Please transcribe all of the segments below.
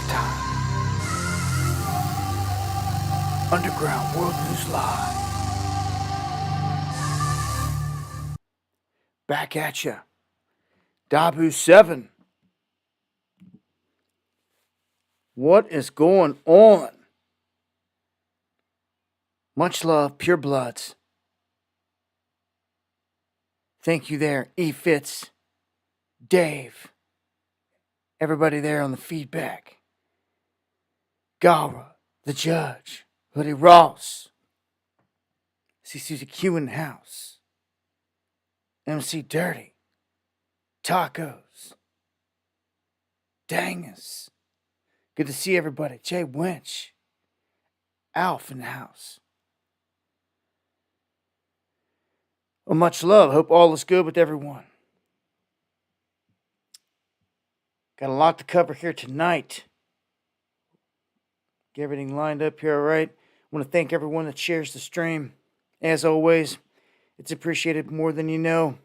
time. Underground World News Live. Back at ya. Dabu 7. What is going on? Much love, Pure Bloods. Thank you there, E. Fitz, Dave, everybody there on the feedback. Gara, the judge, Hoodie Ross. See Susie Q in the house. MC Dirty, Tacos, Dangus. Good to see everybody. Jay Winch, Alf in the house. Well, much love. Hope all is good with everyone. Got a lot to cover here tonight. Get everything lined up here, all right? I want to thank everyone that shares the stream. As always, it's appreciated more than you know.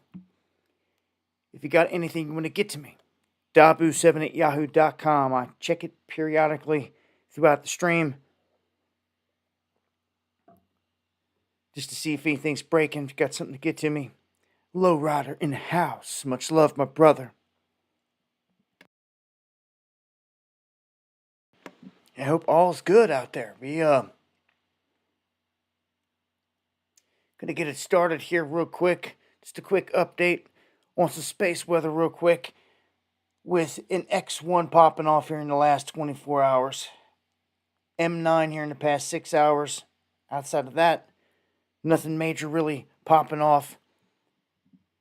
If you got anything you want to get to me, dabu7@yahoo.com. I check it periodically throughout the stream just to see if anything's breaking. If you got something to get to me. Lowrider in the house. Much love, my brother. I hope all's good out there. We gonna get it started here real quick. Just a quick update on some space weather real quick. With an X1 popping off here in the last 24 hours. M9 here in the past 6 hours. Outside of that, nothing major really popping off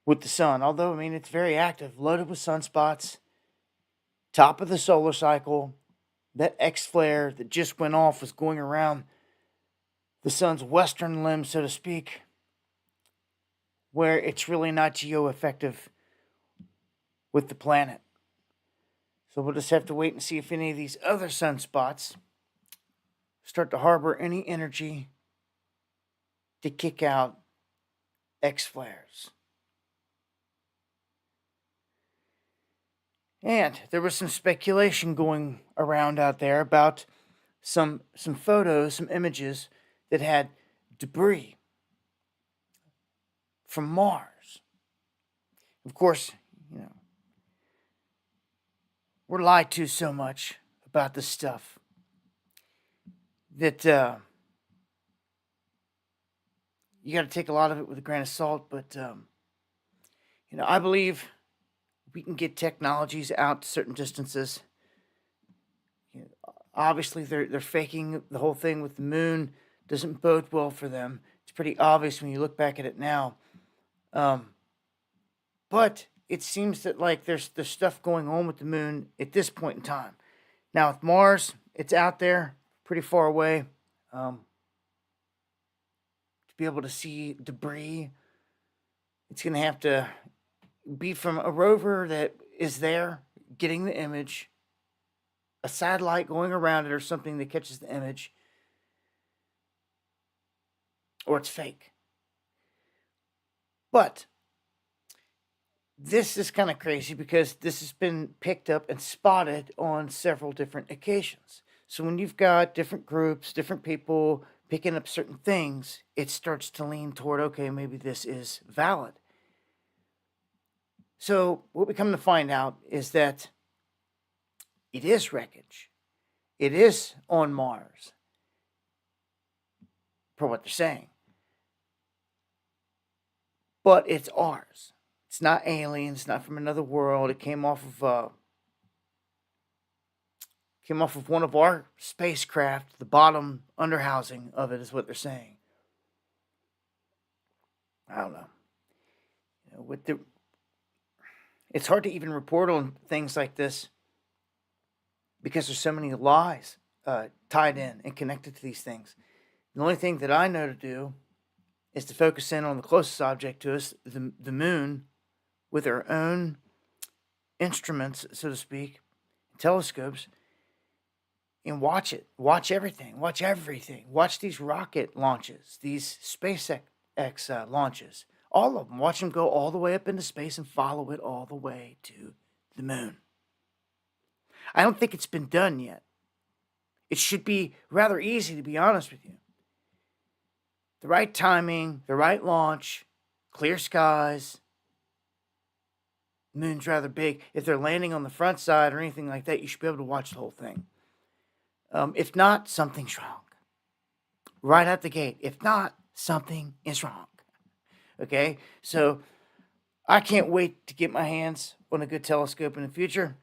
with the sun. Although, I mean, it's very active, loaded with sunspots. Top of the solar cycle. That X flare that just went off was going around the sun's western limb, so to speak, where it's really not geo-effective with the planet. So we'll just have to wait and see if any of these other sunspots start to harbor any energy to kick out X flares. And there was some speculation going around out there about some photos, some images that had debris from Mars. Of course, you know, we're lied to so much about this stuff that you got to take a lot of it with a grain of salt. But I believe we can get technologies out to certain distances. Obviously, they're faking the whole thing with the moon. Doesn't bode well for them. It's pretty obvious when you look back at it now. But it seems that like there's stuff going on with the moon at this point in time. Now with Mars, it's out there, pretty far away. To be able to see debris, it's going to have to be from a rover that is there getting the image, a satellite going around it or something that catches the image, or it's fake. But this is kind of crazy because this has been picked up and spotted on several different occasions. So when you've got different groups, different people picking up certain things, it starts to lean toward, okay, maybe this is valid. So what we come to find out is that it is wreckage. It is on Mars, for what they're saying. But it's ours. It's not alien. It's not from another world. It came off of one of our spacecraft. The bottom underhousing of it is what they're saying. I don't know. It's hard to even report on things like this because there's so many lies tied in and connected to these things. The only thing that I know to do is to focus in on the closest object to us, the moon, with our own instruments, so to speak, telescopes, and watch it. Watch everything. Watch these rocket launches, these SpaceX launches. All of them. Watch them go all the way up into space and follow it all the way to the moon. I don't think it's been done yet. It should be rather easy, to be honest with you. The right timing, the right launch, clear skies. The moon's rather big. If they're landing on the front side or anything like that, you should be able to watch the whole thing. If not, something's wrong. Right out the gate. If not, something is wrong. Okay? So I can't wait to get my hands on a good telescope in the future,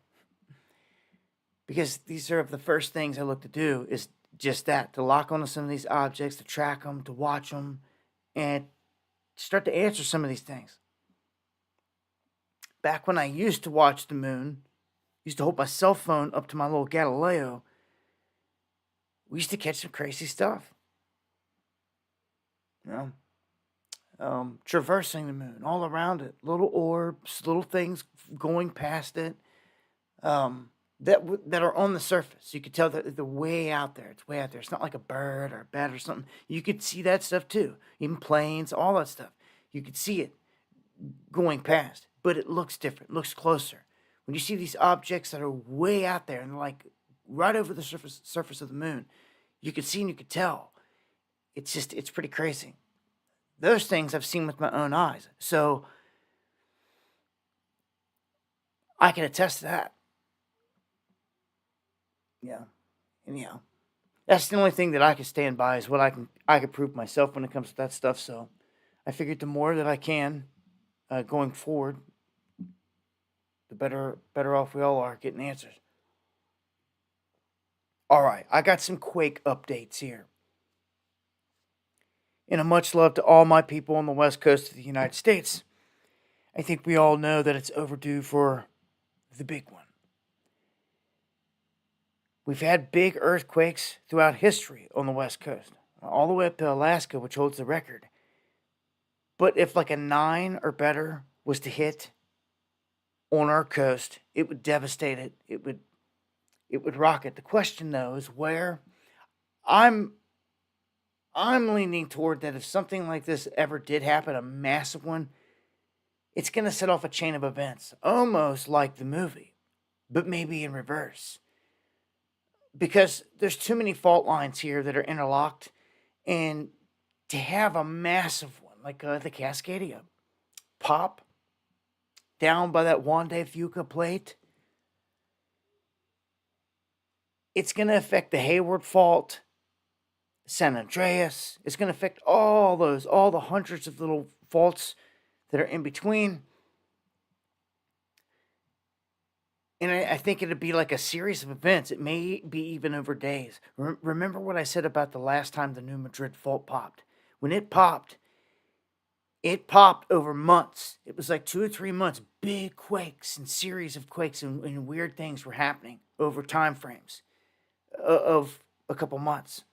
because these are the first things I look to do is just that, to lock onto some of these objects, to track them, to watch them, and start to answer some of these things. Back when I used to watch the moon, used to hold my cell phone up to my little Galileo, we used to catch some crazy stuff. You know, traversing the moon, all around it, little orbs, little things going past it, that are on the surface. You could tell that they're way out there. It's way out there. It's not like a bird or a bat or something. You could see that stuff too. Even planes, all that stuff. You could see it going past, but it looks different. It looks closer. When you see these objects that are way out there and like right over the surface of the moon, you could see and you could tell. It's pretty crazy. Those things I've seen with my own eyes. So I can attest to that. Yeah. Anyhow, that's the only thing that I can stand by is what I can prove myself when it comes to that stuff. So I figured the more that I can going forward, the better off we all are getting answers. All right, I got some Quake updates here. And a much love to all my people on the west coast of the United States. I think we all know that it's overdue for the big one. We've had big earthquakes throughout history on the west coast, all the way up to Alaska, which holds the record. But if like a 9 or better was to hit on our coast, it would devastate it. It would rock it. The question though is where. I'm leaning toward that if something like this ever did happen, a massive one, it's going to set off a chain of events, almost like the movie, but maybe in reverse. Because there's too many fault lines here that are interlocked, and to have a massive one like the Cascadia pop down by that Juan de Fuca plate, it's going to affect the Hayward Fault, San Andreas. It's going to affect all the hundreds of little faults that are in between. And I think it'd be like a series of events. It may be even over days. Remember what I said about the last time the New Madrid fault popped? When it popped over months. It was like 2 or 3 months. Big quakes and series of quakes and weird things were happening over time frames of a couple months.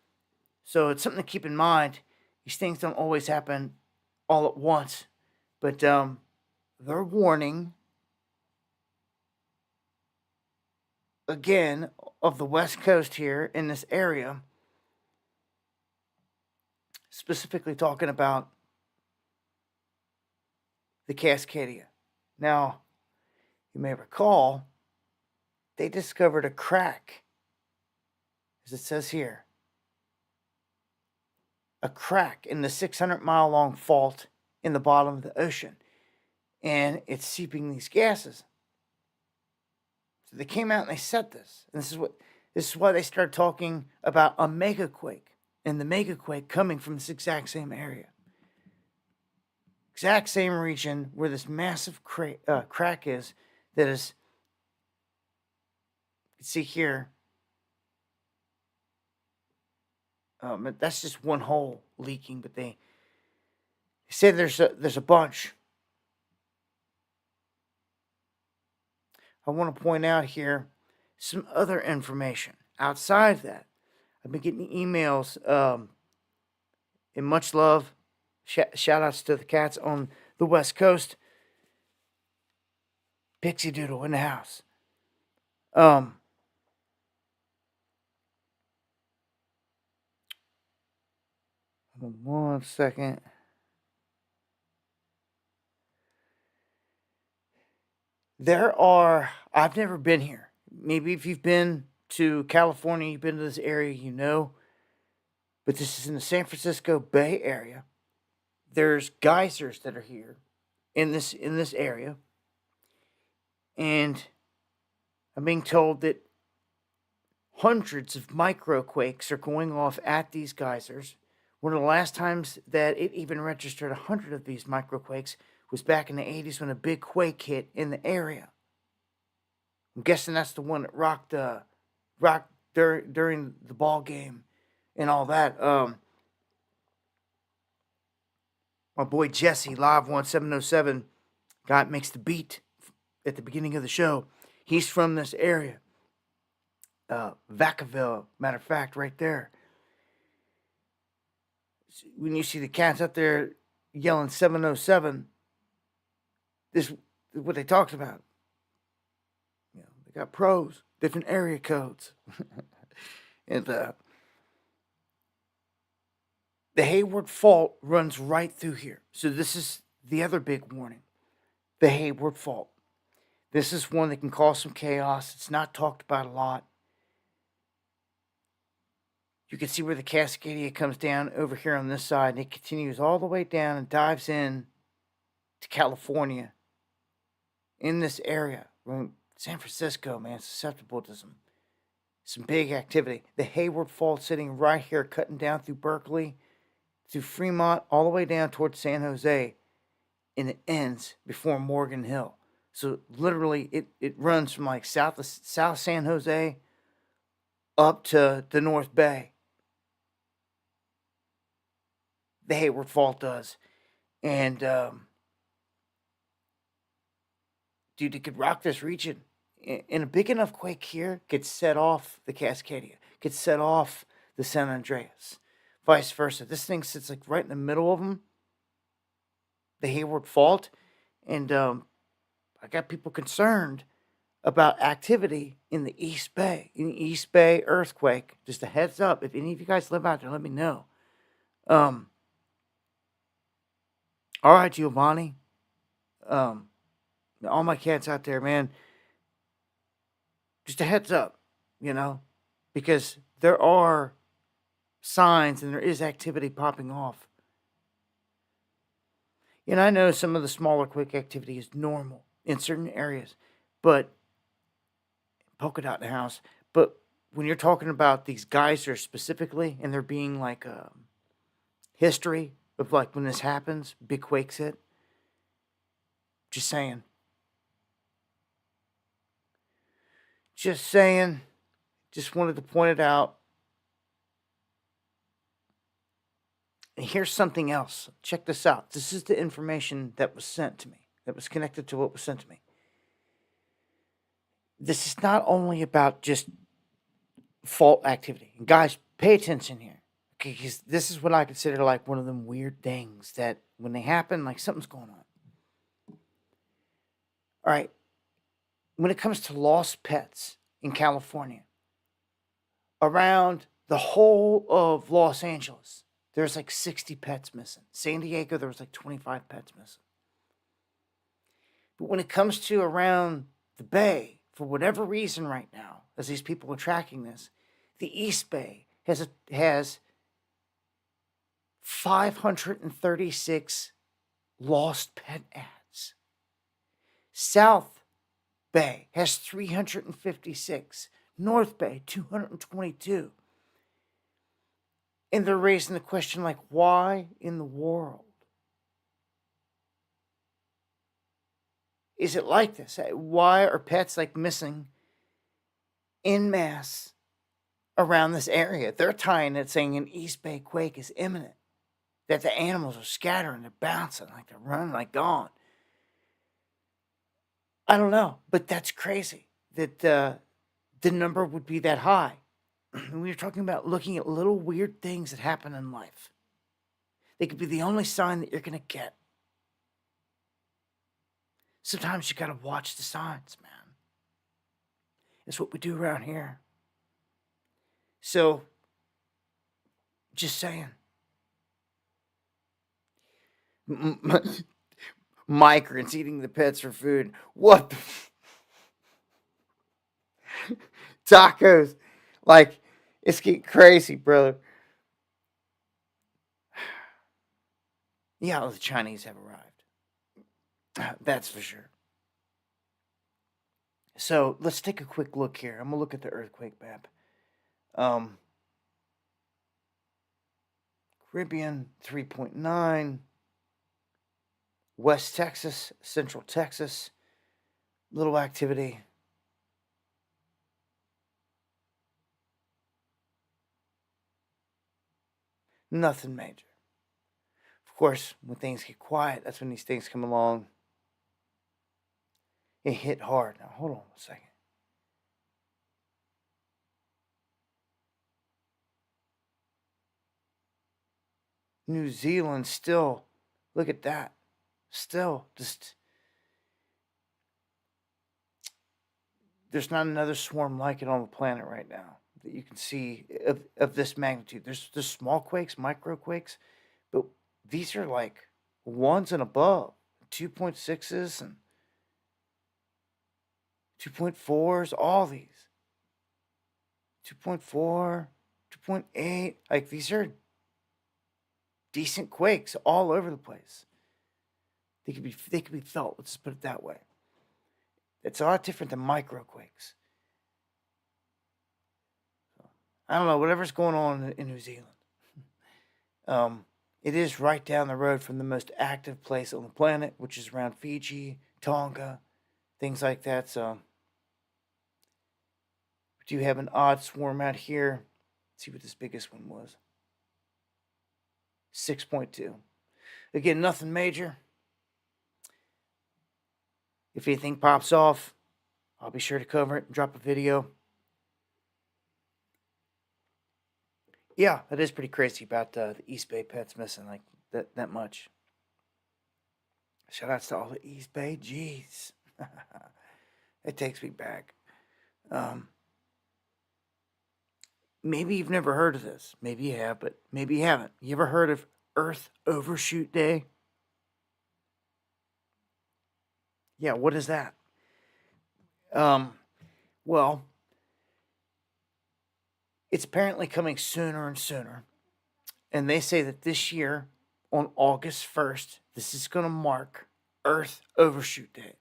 So it's something to keep in mind. These things don't always happen all at once. But they're warning, again, of the West Coast here in this area. Specifically talking about the Cascadia. Now, you may recall, they discovered a crack, as it says here. A crack in the 600-mile-long fault in the bottom of the ocean. And it's seeping these gases. So they came out and they said this. And this is why they started talking about a megaquake. And the megaquake coming from this exact same area. Exact same region where this massive crack is. That is, you can see here. That's just one hole leaking, but they say there's a bunch. I want to point out here some other information outside of that. I've been getting emails, and much love, shout outs to the cats on the West Coast. Pixie Doodle in the house. One second. I've never been here. Maybe if you've been to California, you've been to this area, you know. But this is in the San Francisco Bay Area. There's geysers that are here in this area, and I'm being told that hundreds of microquakes are going off at these geysers. One of the last times that it even registered 100 of these microquakes was back in the 80s when a big quake hit in the area. I'm guessing that's the one that rocked during the ball game and all that. My boy Jesse, Live 1707, guy makes the beat at the beginning of the show. He's from this area. Vacaville, matter of fact, right there. When you see the cats out there yelling 707, this is what they talked about. You know, they got pros, different area codes. And the Hayward Fault runs right through here. So this is the other big warning. The Hayward Fault. This is one that can cause some chaos. It's not talked about a lot. You can see where the Cascadia comes down over here on this side, and it continues all the way down and dives in to California. In this area, San Francisco, man, susceptible to some big activity. The Hayward Fault sitting right here, cutting down through Berkeley, through Fremont, all the way down towards San Jose, and it ends before Morgan Hill. So literally, it runs from like south San Jose up to the North Bay. The Hayward Fault does. And, dude, it could rock this region. And a big enough quake here could set off the Cascadia, could set off the San Andreas, vice versa. This thing sits like right in the middle of them, the Hayward Fault. And I got people concerned about activity in the East Bay, in the East Bay earthquake. Just a heads up, if any of you guys live out there, let me know. All right, Giovanni. All my cats out there, man. Just a heads up, you know, because there are signs and there is activity popping off. And I know some of the smaller quake activity is normal in certain areas, but polka dot in the house. But when you're talking about these geysers specifically, and there being like a history of like when this happens, big quakes hit. Just saying. Just saying. Just wanted to point it out. And here's something else. Check this out. This is the information that was sent to me, that was connected to what was sent to me. This is not only about just fault activity. And guys, pay attention here. Okay, because this is what I consider like one of them weird things that when they happen, like something's going on. All right. When it comes to lost pets in California, around the whole of Los Angeles, there's like 60 pets missing. San Diego, there was like 25 pets missing. But when it comes to around the Bay, for whatever reason right now, as these people are tracking this, the East Bay has 536 lost pet ads. South Bay has 356. North Bay, 222. And they're raising the question like, why in the world is it like this? Why are pets like missing en masse around this area? They're tying it saying an East Bay quake is imminent. That the animals are scattering, they're bouncing, like they're running, like gone. I don't know, but that's crazy that the number would be that high. We were talking about looking at little weird things that happen in life. They could be the only sign that you're going to get. Sometimes you got to watch the signs, man. It's what we do around here. So, just saying. Migrants eating the pets for food. What the Tacos. Like, it's getting crazy, brother. Yeah, the Chinese have arrived. That's for sure. So let's take a quick look here. I'm gonna look at the earthquake map. Um, Caribbean 3.9, West Texas, Central Texas, little activity. Nothing major. Of course, when things get quiet, that's when these things come along. It hit hard. Now, hold on a second. New Zealand still, look at that. Still, just, there's not another swarm like it on the planet right now that you can see of this magnitude. There's small quakes, micro quakes, but these are like ones and above, 2.6s and 2.4s, all these. 2.4, 2.8, like these are decent quakes all over the place. They could be felt. Let's just put it that way. It's a lot different than microquakes. I don't know, whatever's going on in New Zealand. It is right down the road from the most active place on the planet, which is around Fiji, Tonga, things like that. So we do have an odd swarm out here. Let's see what this biggest one was. 6.2. Again, nothing major. If anything pops off, I'll be sure to cover it and drop a video. Yeah, that is pretty crazy about the East Bay pets missing like that much. Shout outs to all the East Bay. Jeez. It takes me back. Maybe you've never heard of this. Maybe you have, but maybe you haven't. You ever heard of Earth Overshoot Day? Yeah, what is that? Well, it's apparently coming sooner and sooner. And they say that this year, on August 1st, this is going to mark Earth Overshoot Day.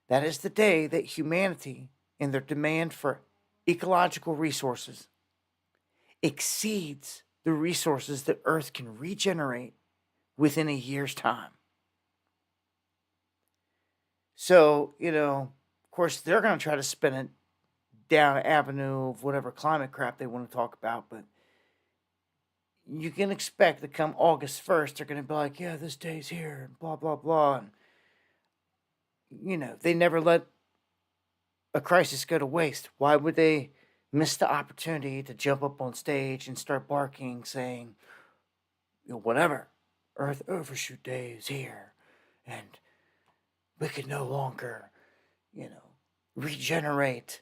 That is the day that humanity, in their demand for ecological resources, exceeds the resources that Earth can regenerate within a year's time. So, of course, they're going to try to spin it down an avenue of whatever climate crap they want to talk about, but you can expect that come August 1st, they're going to be like, yeah, this day's here, and blah, blah, blah. And, they never let a crisis go to waste. Why would they miss the opportunity to jump up on stage and start barking, saying, whatever, Earth Overshoot Day is here, and we can no longer, regenerate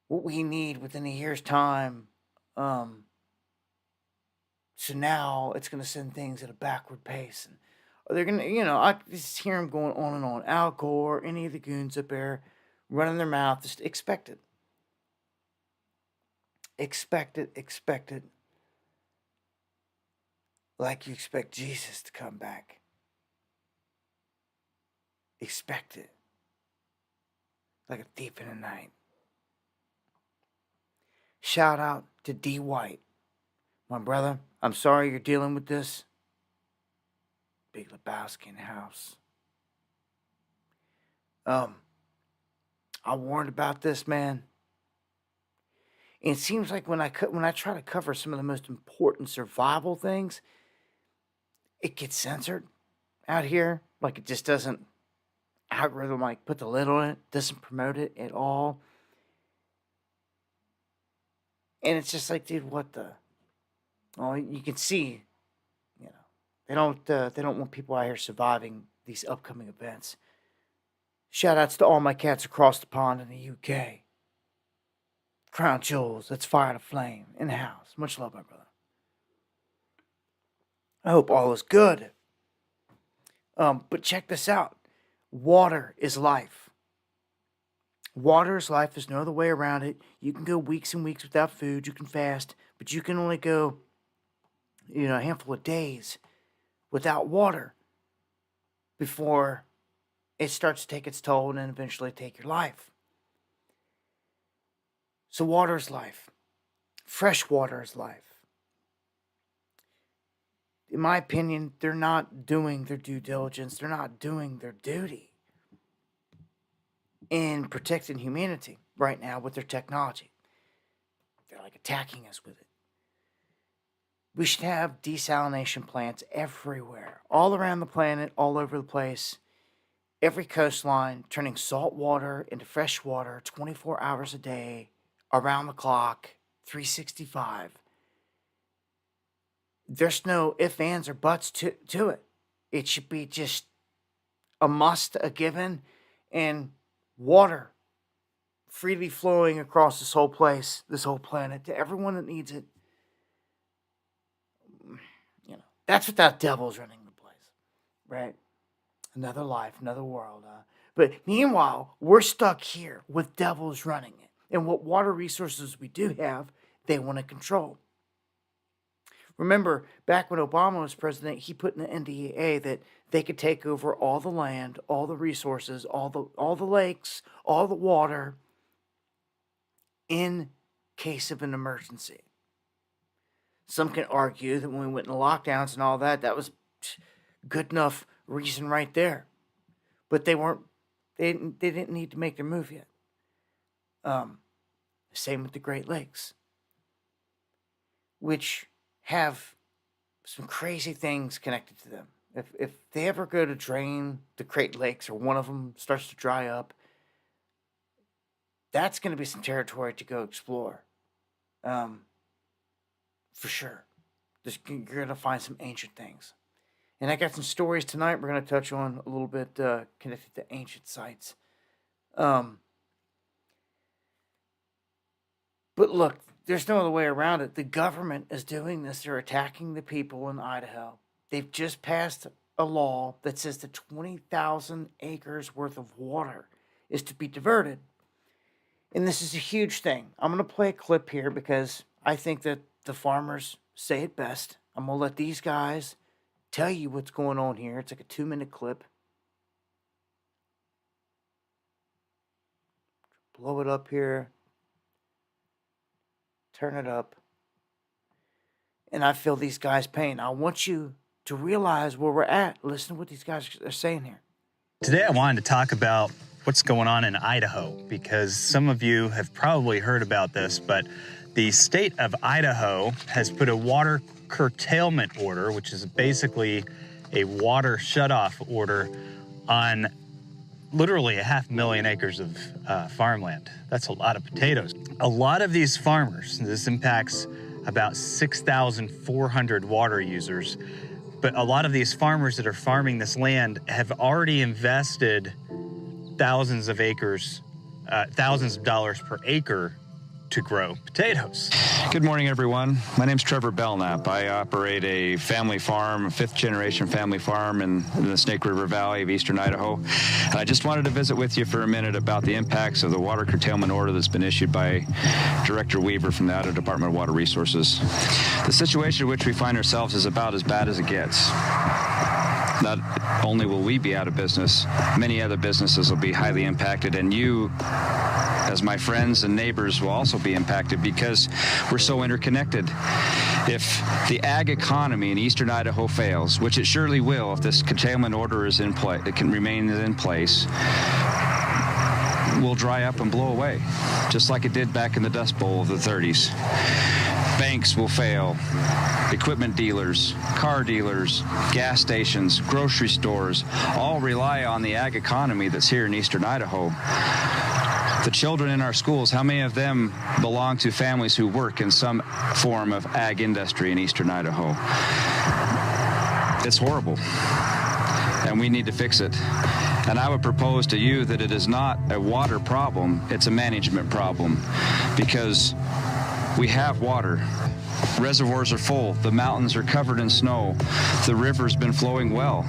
what we need within a year's time. So now it's going to send things at a backward pace. And they're going to, I just hear them going on and on. Al Gore, any of the goons up there running their mouth, just expect it. Expect it, expect it. Like you expect Jesus to come back. Expect it. Like a thief in the night. Shout out to D. White. My brother, I'm sorry you're dealing with this. Big Lebowski in the house. I warned about this, man. And it seems like when I try to cover some of the most important survival things, it gets censored out here. Like it just doesn't algorithm like put the lid on it, doesn't promote it at all. And it's just like, dude, what the? Oh, you can see, they don't want people out here surviving these upcoming events. Shout outs to all my cats across the pond in the UK. Crown Jewels, let's fire the flame in the house. Much love, my brother. I hope all is good. But check this out. Water is life. Water is life. There's no other way around it. You can go weeks and weeks without food. You can fast, but you can only go, a handful of days without water before it starts to take its toll and then eventually take your life. So water is life. Fresh water is life. In my opinion, they're not doing their due diligence. They're not doing their duty in protecting humanity right now with their technology. They're like attacking us with it. We should have desalination plants everywhere, all around the planet, all over the place. Every coastline, turning salt water into fresh water 24 hours a day, around the clock, 365. There's no ifs, ands, or buts to it. It should be just a must, a given, and water freely flowing across this whole place, this whole planet, to everyone that needs it. That's what that devil's running the place, right? Another life, another world. But meanwhile, we're stuck here with devils running it. And what water resources we do have, they want to control. Remember, back when Obama was president, he put in the NDAA that they could take over all the land, all the resources, all the lakes, all the water in case of an emergency. Some can argue that when we went into lockdowns and all that, that was good enough reason right there. But they didn't need to make their move yet. Same with the Great Lakes, which have some crazy things connected to them. If they ever go to drain the Great Lakes or one of them starts to dry up, that's going to be some territory to go explore. For sure. You're going to find some ancient things. And I got some stories tonight we're going to touch on a little bit connected to ancient sites. But look, there's no other way around it. The government is doing this. They're attacking the people in Idaho. They've just passed a law that says that 20,000 acres worth of water is to be diverted. And this is a huge thing. I'm going to play a clip here because I think that the farmers say it best. I'm going to let these guys tell you what's going on here. It's like a 2-minute clip. Blow it up here. Turn it up. And I feel these guys' pain. I want you to realize where we're at. Listen to what these guys are saying here. Today I wanted to talk about what's going on in Idaho, because some of you have probably heard about this, but the state of Idaho has put a water curtailment order, which is basically a water shutoff order on literally 500,000 acres of farmland. That's a lot of potatoes. A lot of these farmers, this impacts about 6,400 water users, but a lot of these farmers that are farming this land have already invested thousands of acres, thousands of dollars per acre to grow potatoes. Good morning, everyone. My name's Trevor Belknap. I operate a family farm, a 5th-generation family farm in the Snake River Valley of eastern Idaho. And I just wanted to visit with you for a minute about the impacts of the water curtailment order that's been issued by Director Weaver from the Idaho Department of Water Resources. The situation in which we find ourselves is about as bad as it gets. Not only will we be out of business, many other businesses will be highly impacted, and you, as my friends and neighbors, will also be impacted because we're so interconnected. If the ag economy in eastern Idaho fails, which it surely will if this curtailment order is in place, it can remain in place, will dry up and blow away, just like it did back in the Dust Bowl of the 30s. Banks will fail, equipment dealers, car dealers, gas stations, grocery stores, all rely on the ag economy that's here in eastern Idaho. The children in our schools, how many of them belong to families who work in some form of ag industry in eastern Idaho? It's horrible, and we need to fix it. And I would propose to you that it is not a water problem, it's a management problem, because we have water. Reservoirs are full. The mountains are covered in snow. The river's been flowing well.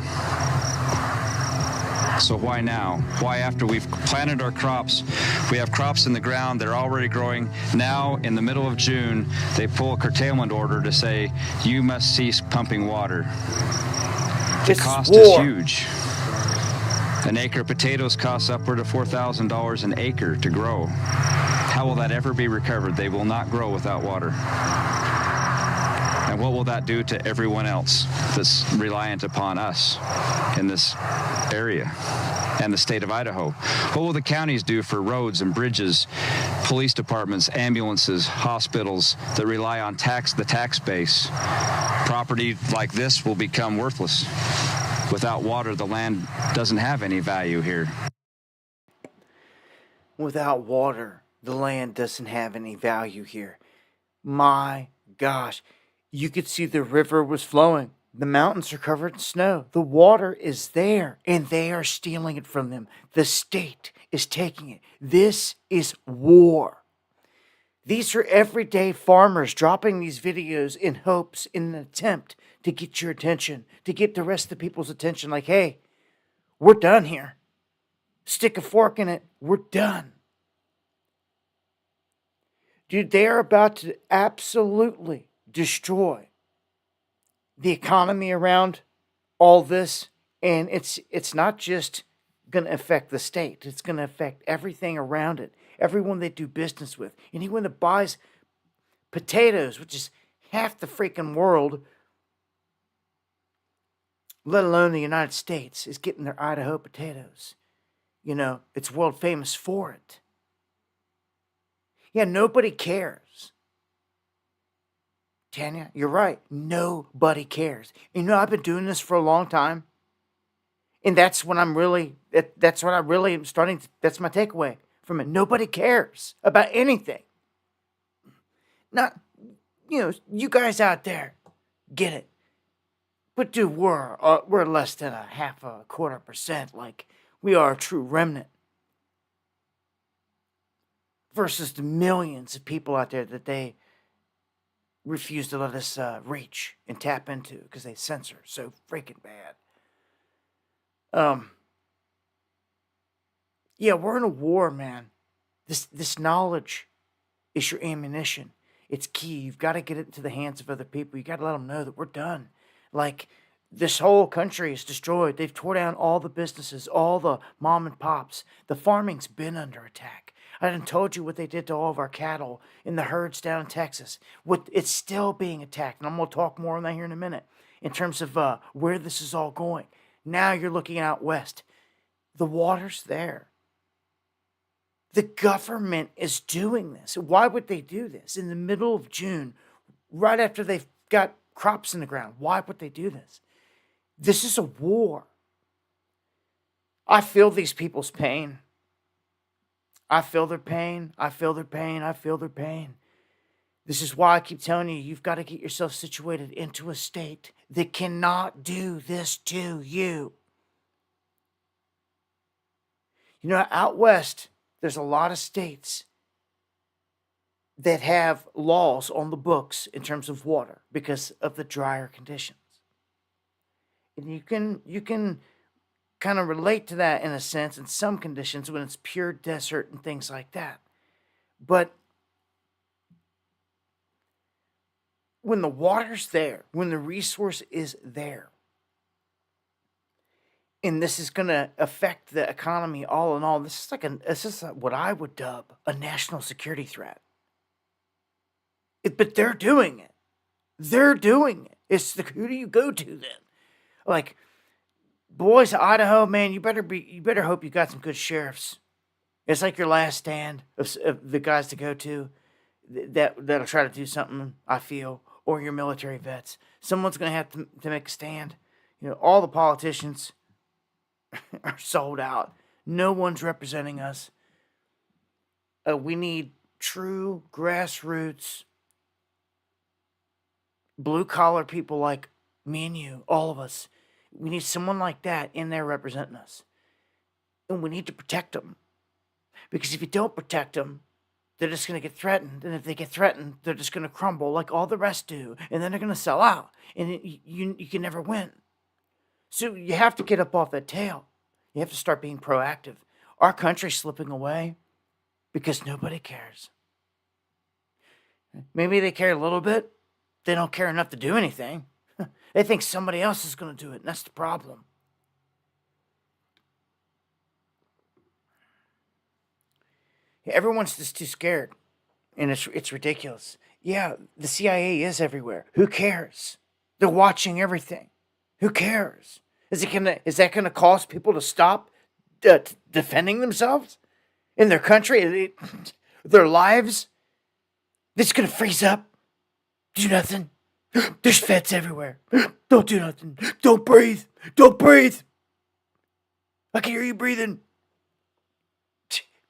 So why now? Why, after we've planted our crops, we have crops in the ground, they're already growing. Now, in the middle of June, they pull a curtailment order to say, you must cease pumping water. The cost is huge. An acre of potatoes costs upward of $4,000 an acre to grow. How will that ever be recovered? They will not grow without water. And what will that do to everyone else that's reliant upon us in this area and the state of Idaho? What will the counties do for roads and bridges, police departments, ambulances, hospitals that rely on the tax base? Property like this will become worthless. Without water, the land doesn't have any value here. Without water, the land doesn't have any value here. My gosh, you could see the river was flowing. The mountains are covered in snow. The water is there, and they are stealing it from them. The state is taking it. This is war. These are everyday farmers dropping these videos in hopes, in an attempt to get your attention, to get the rest of the people's attention. Like, hey, we're done here. Stick a fork in it. We're done. Dude, they are about to absolutely destroy the economy around all this. And it's not just going to affect the state. It's going to affect everything around it. Everyone they do business with. Anyone that buys potatoes, which is half the freaking world, let alone the United States, is getting their Idaho potatoes. You know, it's world famous for it. Yeah, nobody cares. Tanya, you're right. Nobody cares. You know, I've been doing this for a long time. And that's what I'm really, that's what I really am starting to, that's my takeaway from it. Nobody cares about anything. Not, you know, you guys out there get it. But dude, we're less than a 0.25%. Like, we are a true remnant. Versus the millions of people out there that they refuse to let us reach and tap into because they censor so freaking bad. Yeah, we're in a war, man. This knowledge is your ammunition. It's key. You've got to get it into the hands of other people. You got to let them know that we're done. Like, this whole country is destroyed. They've tore down all the businesses, all the mom and pops. The farming's been under attack. I done told you what they did to all of our cattle in the herds down in Texas. It's still being attacked, and I'm going to talk more on that here in a minute in terms of where this is all going. Now you're looking out west. The water's there. The government is doing this. Why would they do this in the middle of June, right after they've got crops in the ground? Why would they do this? This is a war. I feel these people's pain. I feel their pain. I feel their pain. I feel their pain. This is why I keep telling you, you've got to get yourself situated into a state that cannot do this to you. You know, out west, there's a lot of states that have laws on the books in terms of water because of the drier conditions. And you can kind of relate to that in a sense in some conditions when it's pure desert and things like that. But when the water's there, when the resource is there, and this is going to affect the economy all in all, this is what I would dub a national security threat. But they're doing it. They're doing it. It's who do you go to then? Like, boys of Idaho, man, you better hope you got some good sheriffs. It's like your last stand of the guys to go to that'll try to do something, I feel, or your military vets. Someone's going to have to make a stand. You know, all the politicians are sold out. No one's representing us. We need true grassroots, blue-collar people like me and you, all of us. We need someone like that in there representing us. And we need to protect them. Because if you don't protect them, they're just going to get threatened. And if they get threatened, they're just going to crumble like all the rest do. And then they're going to sell out. And you can never win. So you have to get up off that tail. You have to start being proactive. Our country's slipping away because nobody cares. Maybe they care a little bit. They don't care enough to do anything. They think somebody else is going to do it, and that's the problem. Everyone's just too scared, and it's ridiculous. Yeah, the CIA is everywhere. Who cares? They're watching everything. Who cares? Is that gonna cause people to stop defending themselves in their country, their lives? It's gonna freeze up. Do nothing. There's feds everywhere. Don't do nothing. Don't breathe. Don't breathe. I can hear you breathing.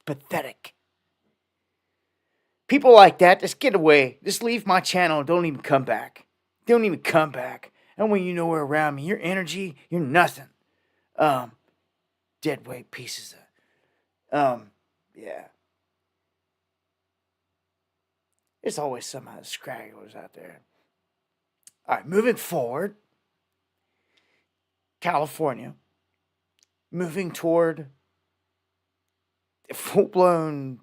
Pathetic. People like that, just get away. Just leave my channel and don't even come back. Don't even come back. And when you know we're around me, your energy, you're nothing. Dead weight pieces of, yeah. There's always some scragglers out there. All right, moving forward. California. Moving toward full-blown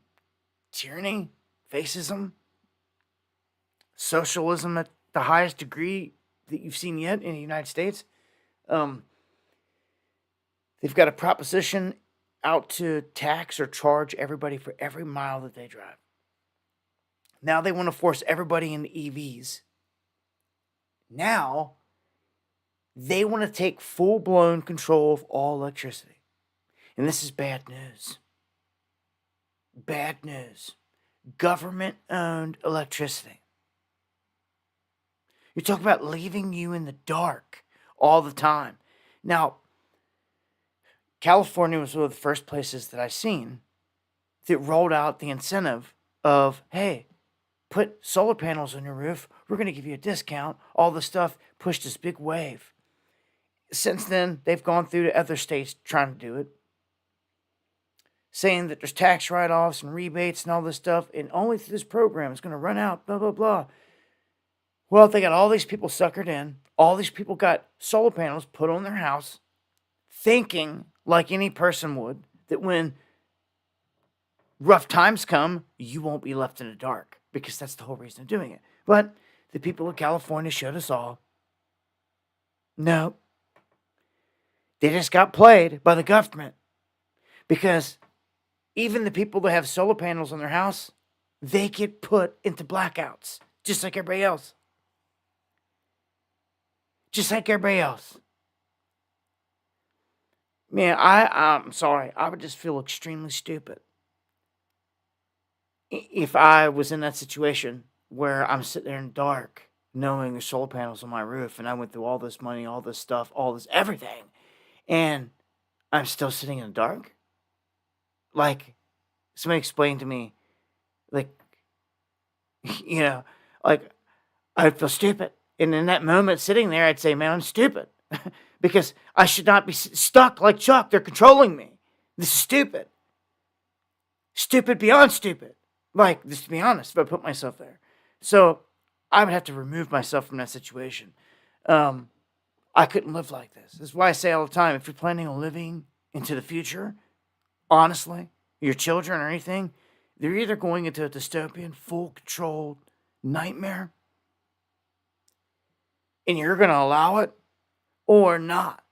tyranny, fascism, socialism at the highest degree that you've seen yet in the United States. They've got a proposition out to tax or charge everybody for every mile that they drive. Now they want to force everybody into EVs. Now they want to take full-blown control of all electricity. And this is bad news. Bad news. Government-owned electricity. You're talking about leaving you in the dark all the time. Now, California was one of the first places that I've seen that rolled out the incentive of, hey, put solar panels on your roof. We're going to give you a discount. All this stuff pushed this big wave. Since then, they've gone through to other states trying to do it, saying that there's tax write-offs and rebates and all this stuff, and only through this program it's going to run out, blah, blah, blah. Well, they got all these people suckered in. All these people got solar panels put on their house, thinking, like any person would, that when rough times come, you won't be left in the dark, because that's the whole reason of doing it. But the people of California showed us all, no, they just got played by the government, because even the people that have solar panels on their house, they get put into blackouts, just like everybody else. Just like everybody else. Man, I'm sorry. I would just feel extremely stupid if I was in that situation where I'm sitting there in the dark, knowing there's solar panels on my roof, and I went through all this money, all this stuff, all this everything, and I'm still sitting in the dark. Like, somebody explained to me, like, like, I'd feel stupid. And in that moment, sitting there, I'd say, man, I'm stupid. Because I should not be stuck like Chuck. They're controlling me. This is stupid. Stupid beyond stupid. Like, just to be honest, if I put myself there. So, I would have to remove myself from that situation. I couldn't live like this. This is why I say all the time, if you're planning on living into the future, honestly, your children or anything, they're either going into a dystopian, full controlled nightmare, and you're going to allow it, or not.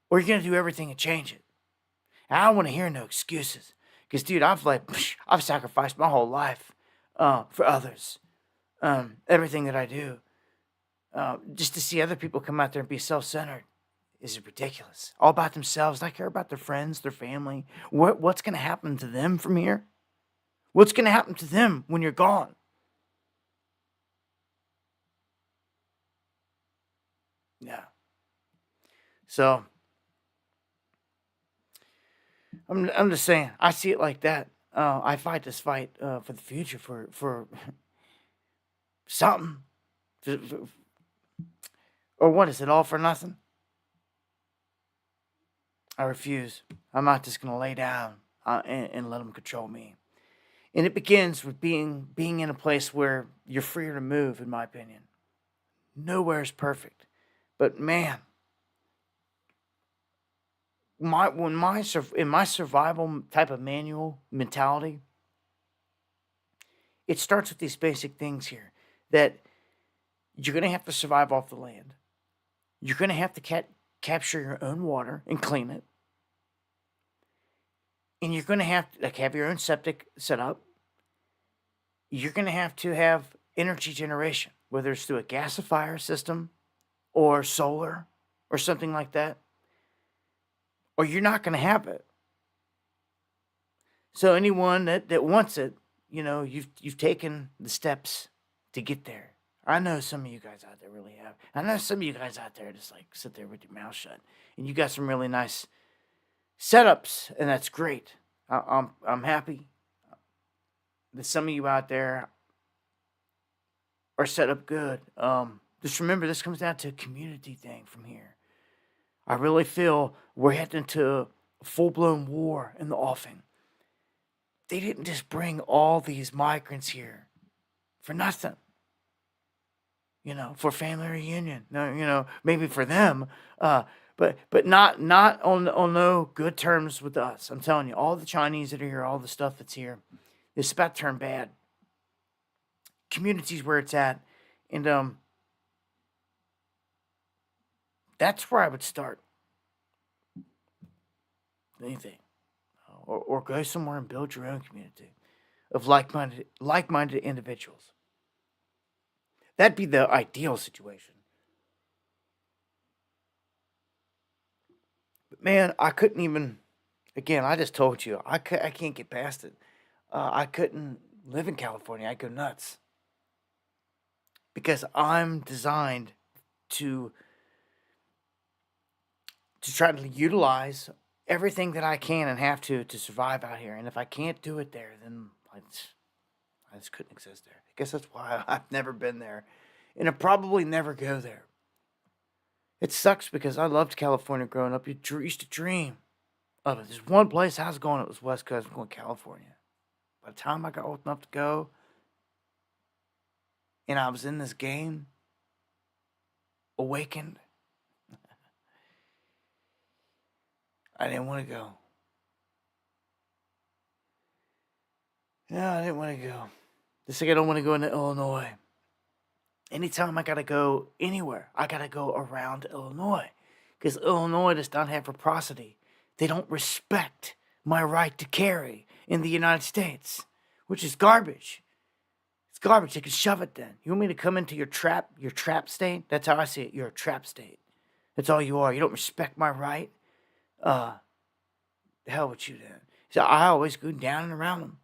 Or you're going to do everything to change it. And I don't want to hear no excuses. Because, dude, I've sacrificed my whole life for others. Everything that I do. Just to see other people come out there and be self-centered is ridiculous. All about themselves. They care about their friends, their family. What's going to happen to them from here? What's going to happen to them when you're gone? Yeah. So, I'm just saying, I see it like that. I fight this fight for the future, for something. Or what, is it all for nothing? I refuse. I'm not just going to lay down and let them control me. And it begins with being in a place where you're freer to move, in my opinion. Nowhere is perfect. But man, in my survival type of manual mentality, it starts with these basic things here that you're going to have to survive off the land. You're going to have to capture your own water and clean it. And you're going to have to have your own septic set up. You're going to have energy generation, whether it's through a gasifier system or solar or something like that, or you're not going to have it. So anyone that wants it, you've taken the steps to get there. I know some of you guys out there really have. I know some of you guys out there just like sit there with your mouth shut, and you got some really nice setups, and that's great. I'm happy that some of you out there are set up good. Just remember, this comes down to a community thing from here. I really feel we're heading into a full-blown war in the offing. They didn't just bring all these migrants here for nothing. For family reunion. No, maybe for them, but not on no good terms with us. I'm telling you, all the Chinese that are here, all the stuff that's here, it's about to turn bad. Community's where it's at, and that's where I would start. Anything, or go somewhere and build your own community of like-minded individuals. That'd be the ideal situation. But man, I couldn't even. Again, I just told you I can't get past it. I couldn't live in California. I'd go nuts because I'm designed to try to utilize everything that I can and have to survive out here. And if I can't do it there, then I just couldn't exist there. I guess that's why I've never been there, and I'll probably never go there. It sucks because I loved California growing up. You used to dream of it. There's one place I was going, it was West Coast. I'm going to California. By the time I got old enough to go, and I was in this game, awakened, I didn't want to go. No, I didn't want to go. Just like I don't want to go into Illinois. Anytime I got to go anywhere, I got to go around Illinois. Because Illinois does not have reciprocity. They don't respect my right to carry in the United States, which is garbage. It's garbage. They can shove it then. You want me to come into your trap state? That's how I see it. You're a trap state. That's all you are. You don't respect my right? The hell with you then. So I always go down and around them.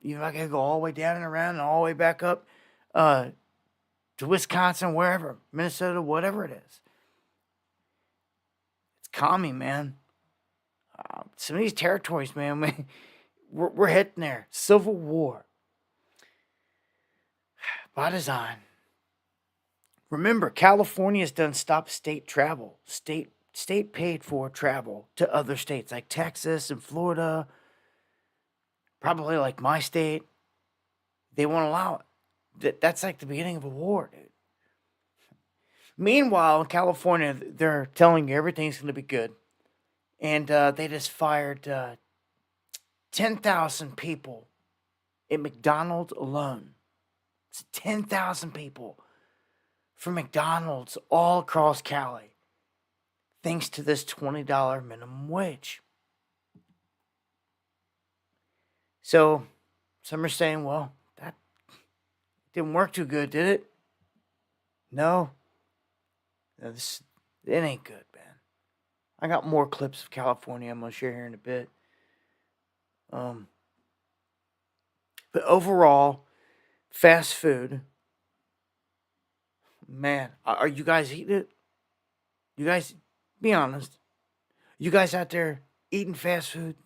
Even if I gotta go all the way down and around and all the way back up to Wisconsin, wherever, Minnesota, whatever it is. It's commie, man. Some of these territories, man, we're hitting there. Civil war. By design. Remember, California's done stop state travel. State paid for travel to other states like Texas and Florida. Probably like my state. They won't allow it. That's like the beginning of a war, dude. Meanwhile, in California, they're telling you everything's going to be good. And they just fired 10,000 people at McDonald's alone. It's 10,000 people from McDonald's all across Cali. Thanks to this $20 minimum wage. So, some are saying, well, that didn't work too good, did it? No. It ain't good, man. I got more clips of California I'm going to share here in a bit. But overall, fast food, man, are you guys eating it? You guys, be honest. You guys out there eating fast food?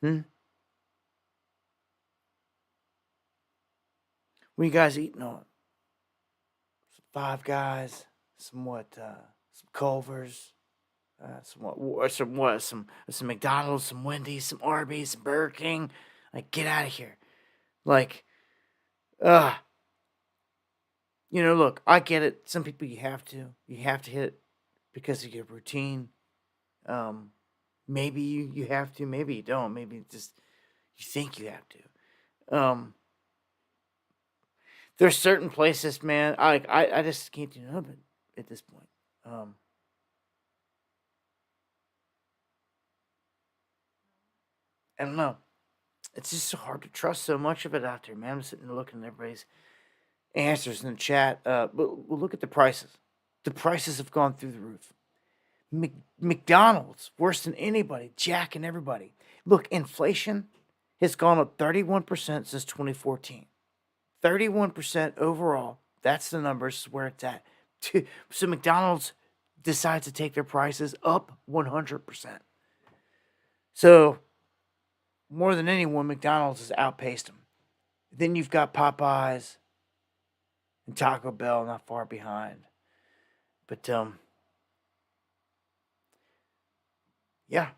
What are you guys eating on? Some Five Guys, some Culver's, some McDonald's, some Wendy's, some Arby's, some Burger King. Like, get out of here. Like, look, I get it. Some people you have to hit because of your routine. Maybe you have to, maybe you don't. Maybe just you think you have to. There's certain places, man. I just can't do nothing at this point. I don't know. It's just so hard to trust so much of it out there, man. I'm sitting there looking at everybody's answers in the chat. But we'll look at the prices. The prices have gone through the roof. McDonald's, worse than anybody, jacking everybody. Look, inflation has gone up 31% since 2014. 31% overall. That's the numbers where it's at. So McDonald's decides to take their prices up 100%. So more than anyone, McDonald's has outpaced them. Then you've got Popeyes and Taco Bell not far behind. But yeah,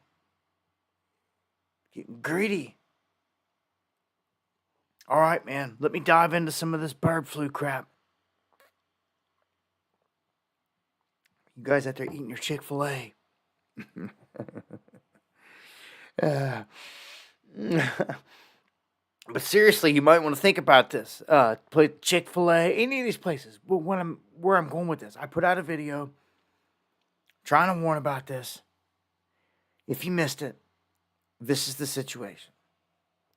getting greedy. All right, man. Let me dive into some of this bird flu crap. You guys out there eating your Chick-fil-A. But seriously, you might want to think about this. Play Chick-fil-A, any of these places. But where I'm going with this, I put out a video trying to warn about this. If you missed it, this is the situation.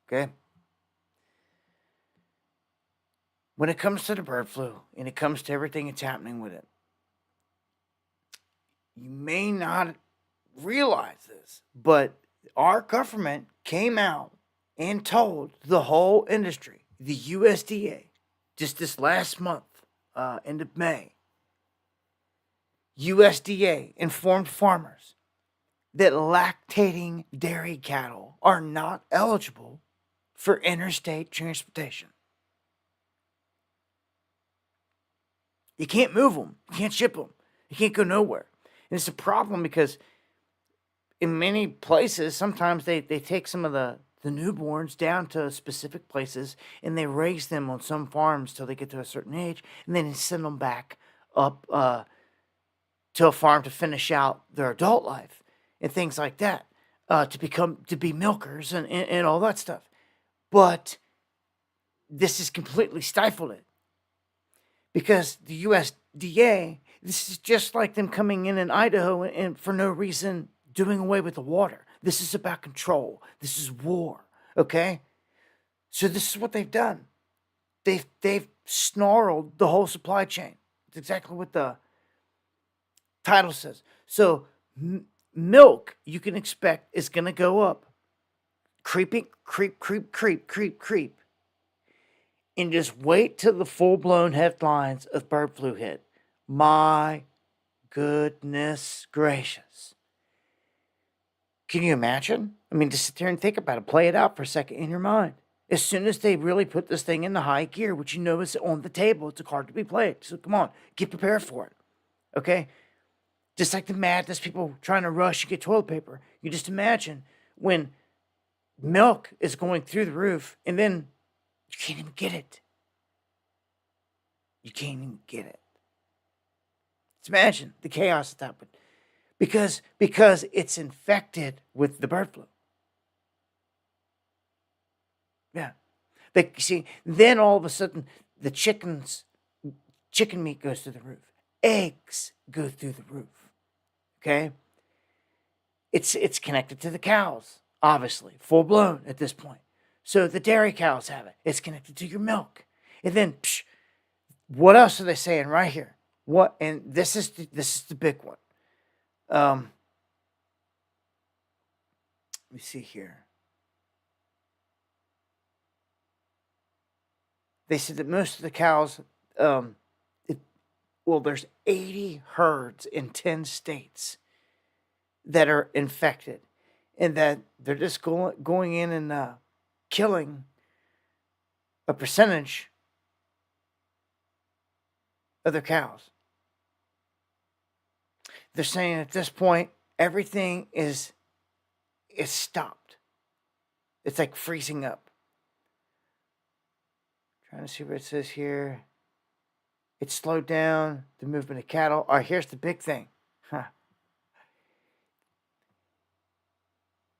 Okay? When it comes to the bird flu and it comes to everything that's happening with it, you may not realize this, but our government came out and told the whole industry, the USDA, just this last month, end of May, USDA informed farmers that lactating dairy cattle are not eligible for interstate transportation. You can't move them. You can't ship them. You can't go nowhere. And it's a problem because in many places, sometimes they take some of the newborns down to specific places and they raise them on some farms till they get to a certain age, and then they send them back up to a farm to finish out their adult life and things like that, to be milkers and all that stuff. But this has completely stifled it. Because the USDA, this is just like them coming in Idaho and for no reason doing away with the water. This is about control. This is war, okay? So this is what they've done. They've snarled the whole supply chain. It's exactly what the title says. So milk, you can expect, is going to go up. Creep. And just wait till the full-blown headlines of bird flu hit. My goodness gracious. Can you imagine? I mean, just sit there and think about it. Play it out for a second in your mind. As soon as they really put this thing into high gear, which you know is on the table, it's a card to be played. So come on, get prepared for it. Okay? Just like the madness, people trying to rush and get toilet paper. You just imagine when milk is going through the roof and then you can't even get it. You can't even get it. Just imagine the chaos that happened. Because it's infected with the bird flu. Yeah. Then all of a sudden, the chicken meat goes through the roof. Eggs go through the roof. Okay? It's connected to the cows, obviously, full blown at this point. So the dairy cows have it. It's connected to your milk. And then, what else are they saying right here? What? And this is the big one. Let me see here. They said that most of the cows, there's 80 herds in 10 states that are infected, and that they're just going in and killing a percentage of their cows. They're saying at this point, everything is stopped. It's like freezing up. Trying to see what it says here. It's slowed down the movement of cattle. All right, here's the big thing. Huh.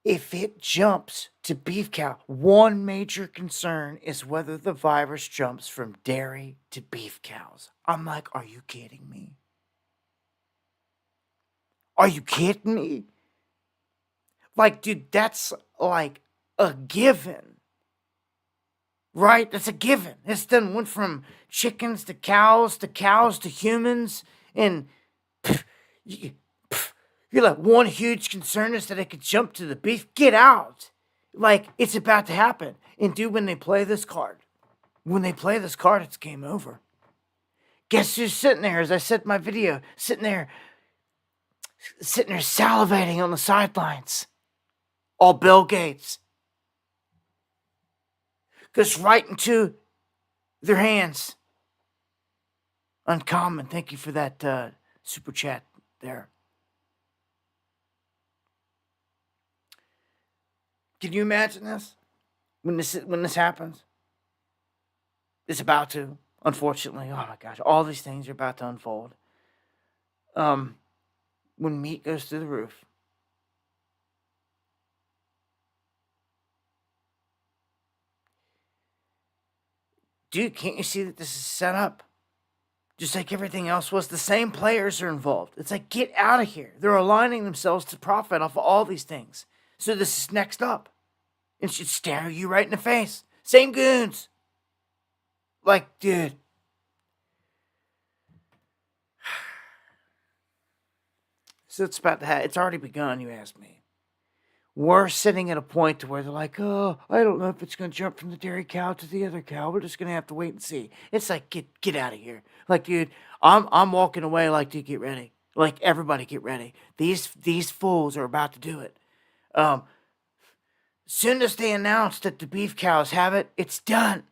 If it jumps to beef cow, one major concern is whether the virus jumps from dairy to beef cows. I'm like, are you kidding me? Are you kidding me? Like, dude, that's like a given. Right? That's a given. It's done went from chickens to cows to humans. And pff, you, you're like, one huge concern is that it could jump to the beef. Get out. Like, it's about to happen. And dude, when they play this card, it's game over. Guess who's sitting there, as I said in my video, sitting there salivating on the sidelines? All Bill Gates. Goes right into their hands. Uncommon. Thank you for that super chat there. Can you imagine this? When this happens? It's about to, unfortunately. Oh my gosh, all these things are about to unfold. When meat goes through the roof. Dude, can't you see that this is set up? Just like everything else was, the same players are involved. It's like, get out of here. They're aligning themselves to profit off of all these things. So this is next up. It should stare you right in the face. Same goons. Like, dude. So it's about to happen. It's already begun, you ask me. We're sitting at a point to where they're like, oh, I don't know if it's going to jump from the dairy cow to the other cow. We're just going to have to wait and see. It's like, get out of here. Like, dude, I'm walking away. Like, dude, get ready. Like, everybody get ready. These fools are about to do it. Soon as they announce that the beef cows have it, it's done.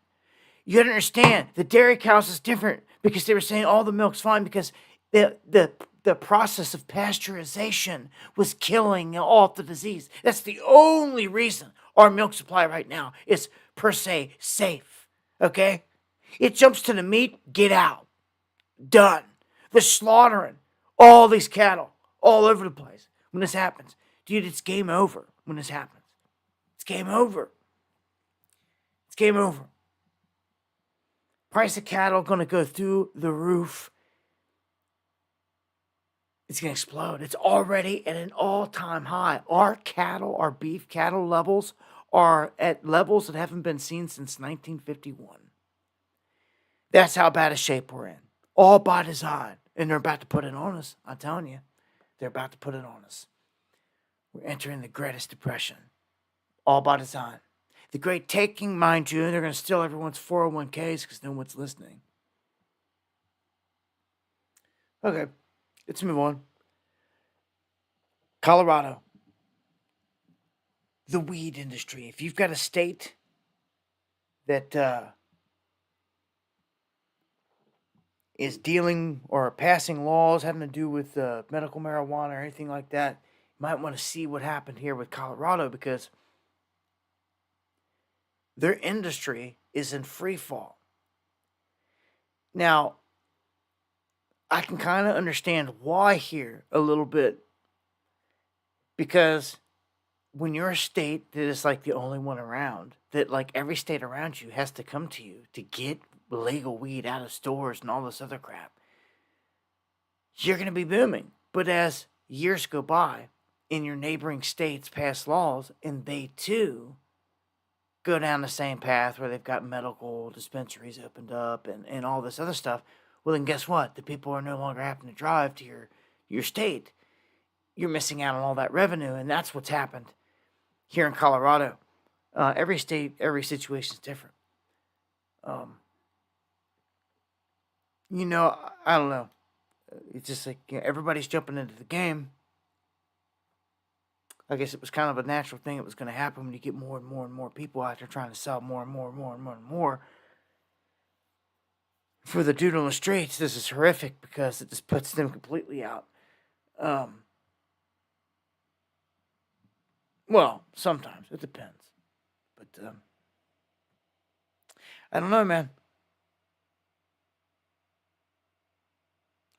You gotta understand, the dairy cows is different because they were saying all the milk's fine because the process of pasteurization was killing off the disease. That's the only reason our milk supply right now is per se safe. Okay? It jumps to the meat, get out. Done. They're slaughtering all these cattle all over the place when this happens. Dude, it's game over when this happens. It's game over. It's game over. Price of cattle going to go through the roof. It's going to explode. It's already at an all-time high. Our beef cattle levels are at levels that haven't been seen since 1951. That's how bad a shape we're in. All by design. And they're about to put it on us. I'm telling you. They're about to put it on us. We're entering the greatest depression. All by design. The great taking, mind you, they're going to steal everyone's 401ks because no one's listening. Okay, let's move on. Colorado. The weed industry. If you've got a state that is dealing or passing laws having to do with medical marijuana or anything like that, you might want to see what happened here with Colorado because their industry is in free fall. Now, I can kind of understand why here a little bit because when you're a state that is like the only one around, that like every state around you has to come to you to get legal weed out of stores and all this other crap, you're going to be booming. But as years go by and your neighboring states pass laws and they too go down the same path where they've got medical dispensaries opened up and all this other stuff, well, then guess what? The people are no longer having to drive to your state. You're missing out on all that revenue, and that's what's happened here in Colorado. Every state, every situation is different. I don't know. It's just like everybody's jumping into the game. I guess it was kind of a natural thing that was going to happen when you get more and more and more people out there trying to sell more and more and more and more and more. For the dude on the streets, this is horrific because it just puts them completely out. Well, sometimes. It depends. But, I don't know, man.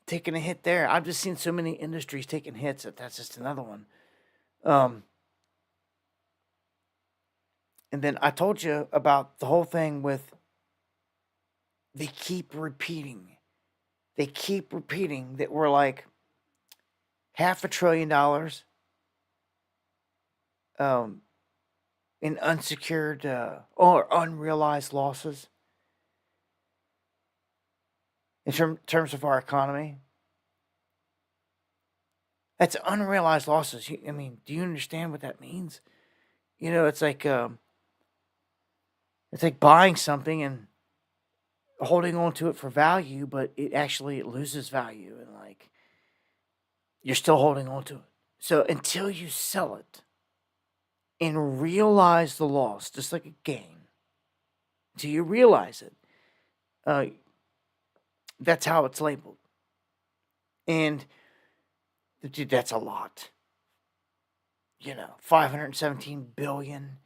taking a hit there. I've just seen so many industries taking hits that's just another one. Um, and then I told you about the whole thing with they keep repeating. They keep repeating that we're like $500 billion um, in unsecured or unrealized losses in terms of our economy. That's unrealized losses. I mean, do you understand what that means? You know, it's like buying something and holding on to it for value, but it loses value, and like you're still holding on to it. So until you sell it and realize the loss, just like a gain, until you realize it, that's how it's labeled. And dude, that's a lot. 517 billion.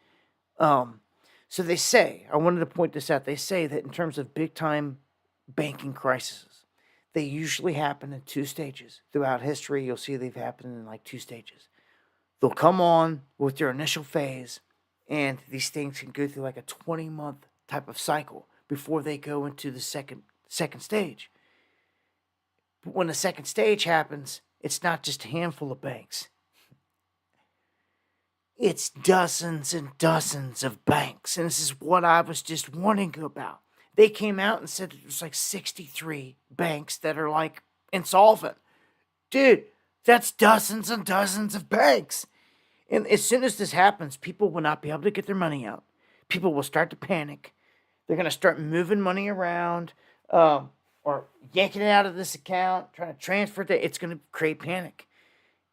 So they say, I wanted to point this out. They say that in terms of big time banking crises, they usually happen in 2 stages. Throughout history, you'll see they've happened in like 2 stages. They'll come on with their initial phase, and these things can go through like a 20-month type of cycle before they go into the second stage. But when the second stage happens, it's not just a handful of banks. It's dozens and dozens of banks. And this is what I was just warning you about. They came out and said there's like 63 banks that are like insolvent. Dude, that's dozens and dozens of banks. And as soon as this happens, people will not be able to get their money out. People will start to panic. They're going to start moving money around or yanking it out of this account, trying to transfer it. It's going to create panic.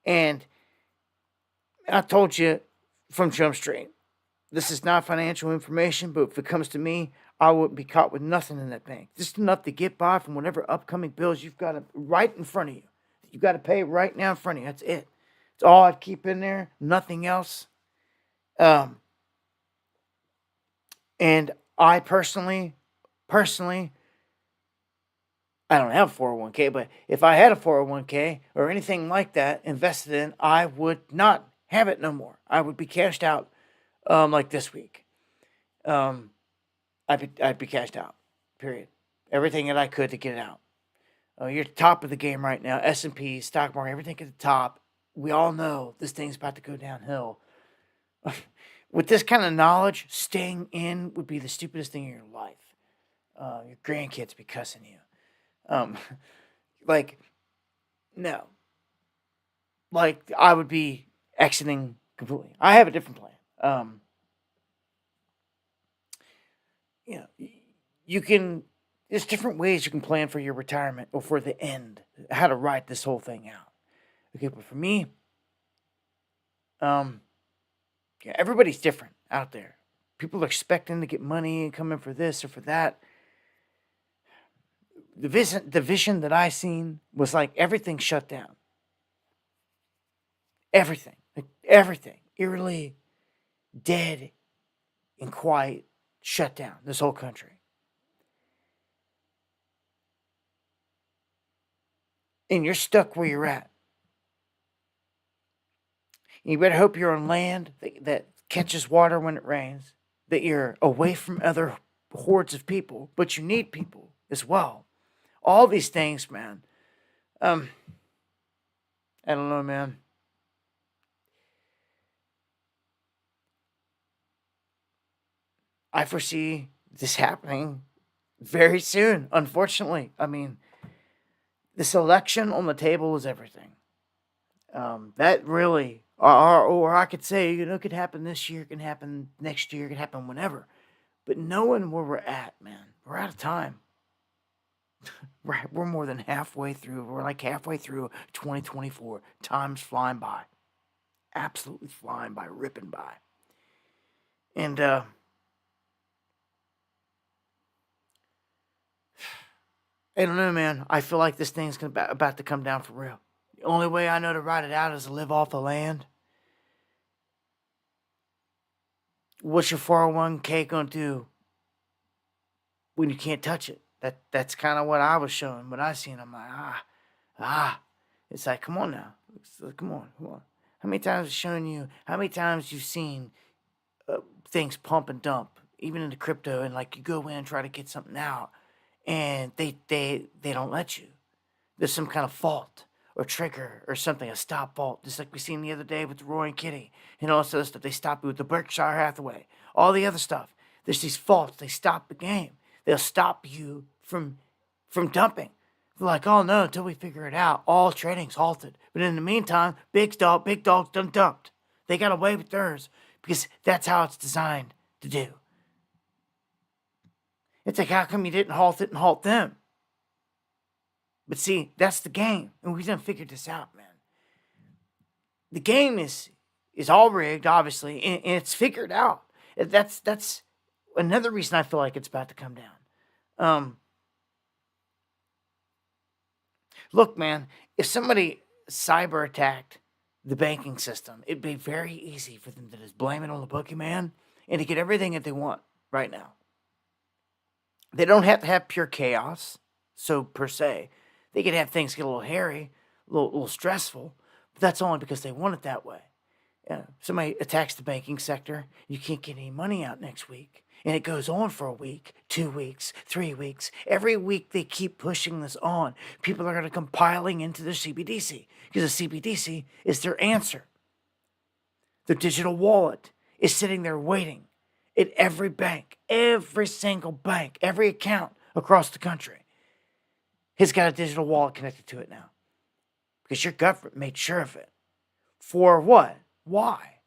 And I told you from Jump Street, this is not financial information, but if it comes to me, I wouldn't be caught with nothing in that bank. Just enough to get by from whatever upcoming bills you've got right in front of you. You've got to pay right now in front of you. That's it. It's all I'd keep in there. Nothing else. And I personally, I don't have a 401k, but if I had a 401k or anything like that invested in, I would not have it no more. I would be cashed out like this week. I'd be cashed out, period. Everything that I could to get it out. You're at the top of the game right now. S&P, stock market, everything at the top. We all know this thing's about to go downhill. With this kind of knowledge, staying in would be the stupidest thing in your life. Your grandkids be cussing you. No. Like, I would be exiting completely. I have a different plan. There's different ways you can plan for your retirement or for the end, how to write this whole thing out. Okay, but for me, everybody's different out there. People are expecting to get money and come in for this or for that. The vision that I seen was like everything shut down. Everything. Like everything. Eerily dead and quiet, shut down. This whole country. And you're stuck where you're at. You better hope you're on land that catches water when it rains, that you're away from other hordes of people, but you need people as well. All these things, man. I don't know, man. I foresee this happening very soon, unfortunately. I mean, this election on the table is everything. That really, or I could say, it could happen this year, it can happen next year, it can happen whenever. But knowing where we're at, man, we're out of time. We're more than halfway through. We're like halfway through 2024. Time's flying by. Absolutely flying by, ripping by. And, I don't know, man. I feel like this thing's about to come down for real. The only way I know to ride it out is to live off the land. What's your 401k going to do when you can't touch it? That's kind of what I was showing, what I seen. I'm like, It's like, come on now. Come on, come on. How many times I've shown you, how many times you've seen things pump and dump, even into crypto, and like you go in and try to get something out, and they don't let you. There's some kind of fault or trigger or something, a stop fault, just like we seen the other day with the Roy and Kitty and all this other stuff. They stop you with the Berkshire Hathaway, all the other stuff. There's these faults. They stop the game. They'll stop you from dumping. They're like, oh no, until we figure it out, all trading's halted. But in the meantime, big dogs done dumped. They got away with theirs because that's how it's designed to do. It's like, how come you didn't halt it and halt them? But see, that's the game, and we done figured this out, man. The game is all rigged, obviously, and it's figured out. That's another reason I feel like it's about to come down. Look, man, if somebody cyber attacked the banking system, it'd be very easy for them to just blame it on the boogeyman and to get everything that they want right now. They don't have to have pure chaos, so per se. They could have things get a little hairy, a little stressful, but that's only because they want it that way. Somebody attacks the banking sector, you can't get any money out next week. And it goes on for a week, 2 weeks, 3 weeks. Every week they keep pushing this on. People are going to come piling into the CBDC because the CBDC is their answer. Their digital wallet is sitting there waiting at every bank, every single bank, every account across the country has got a digital wallet connected to it now because your government made sure of it. For what? Why?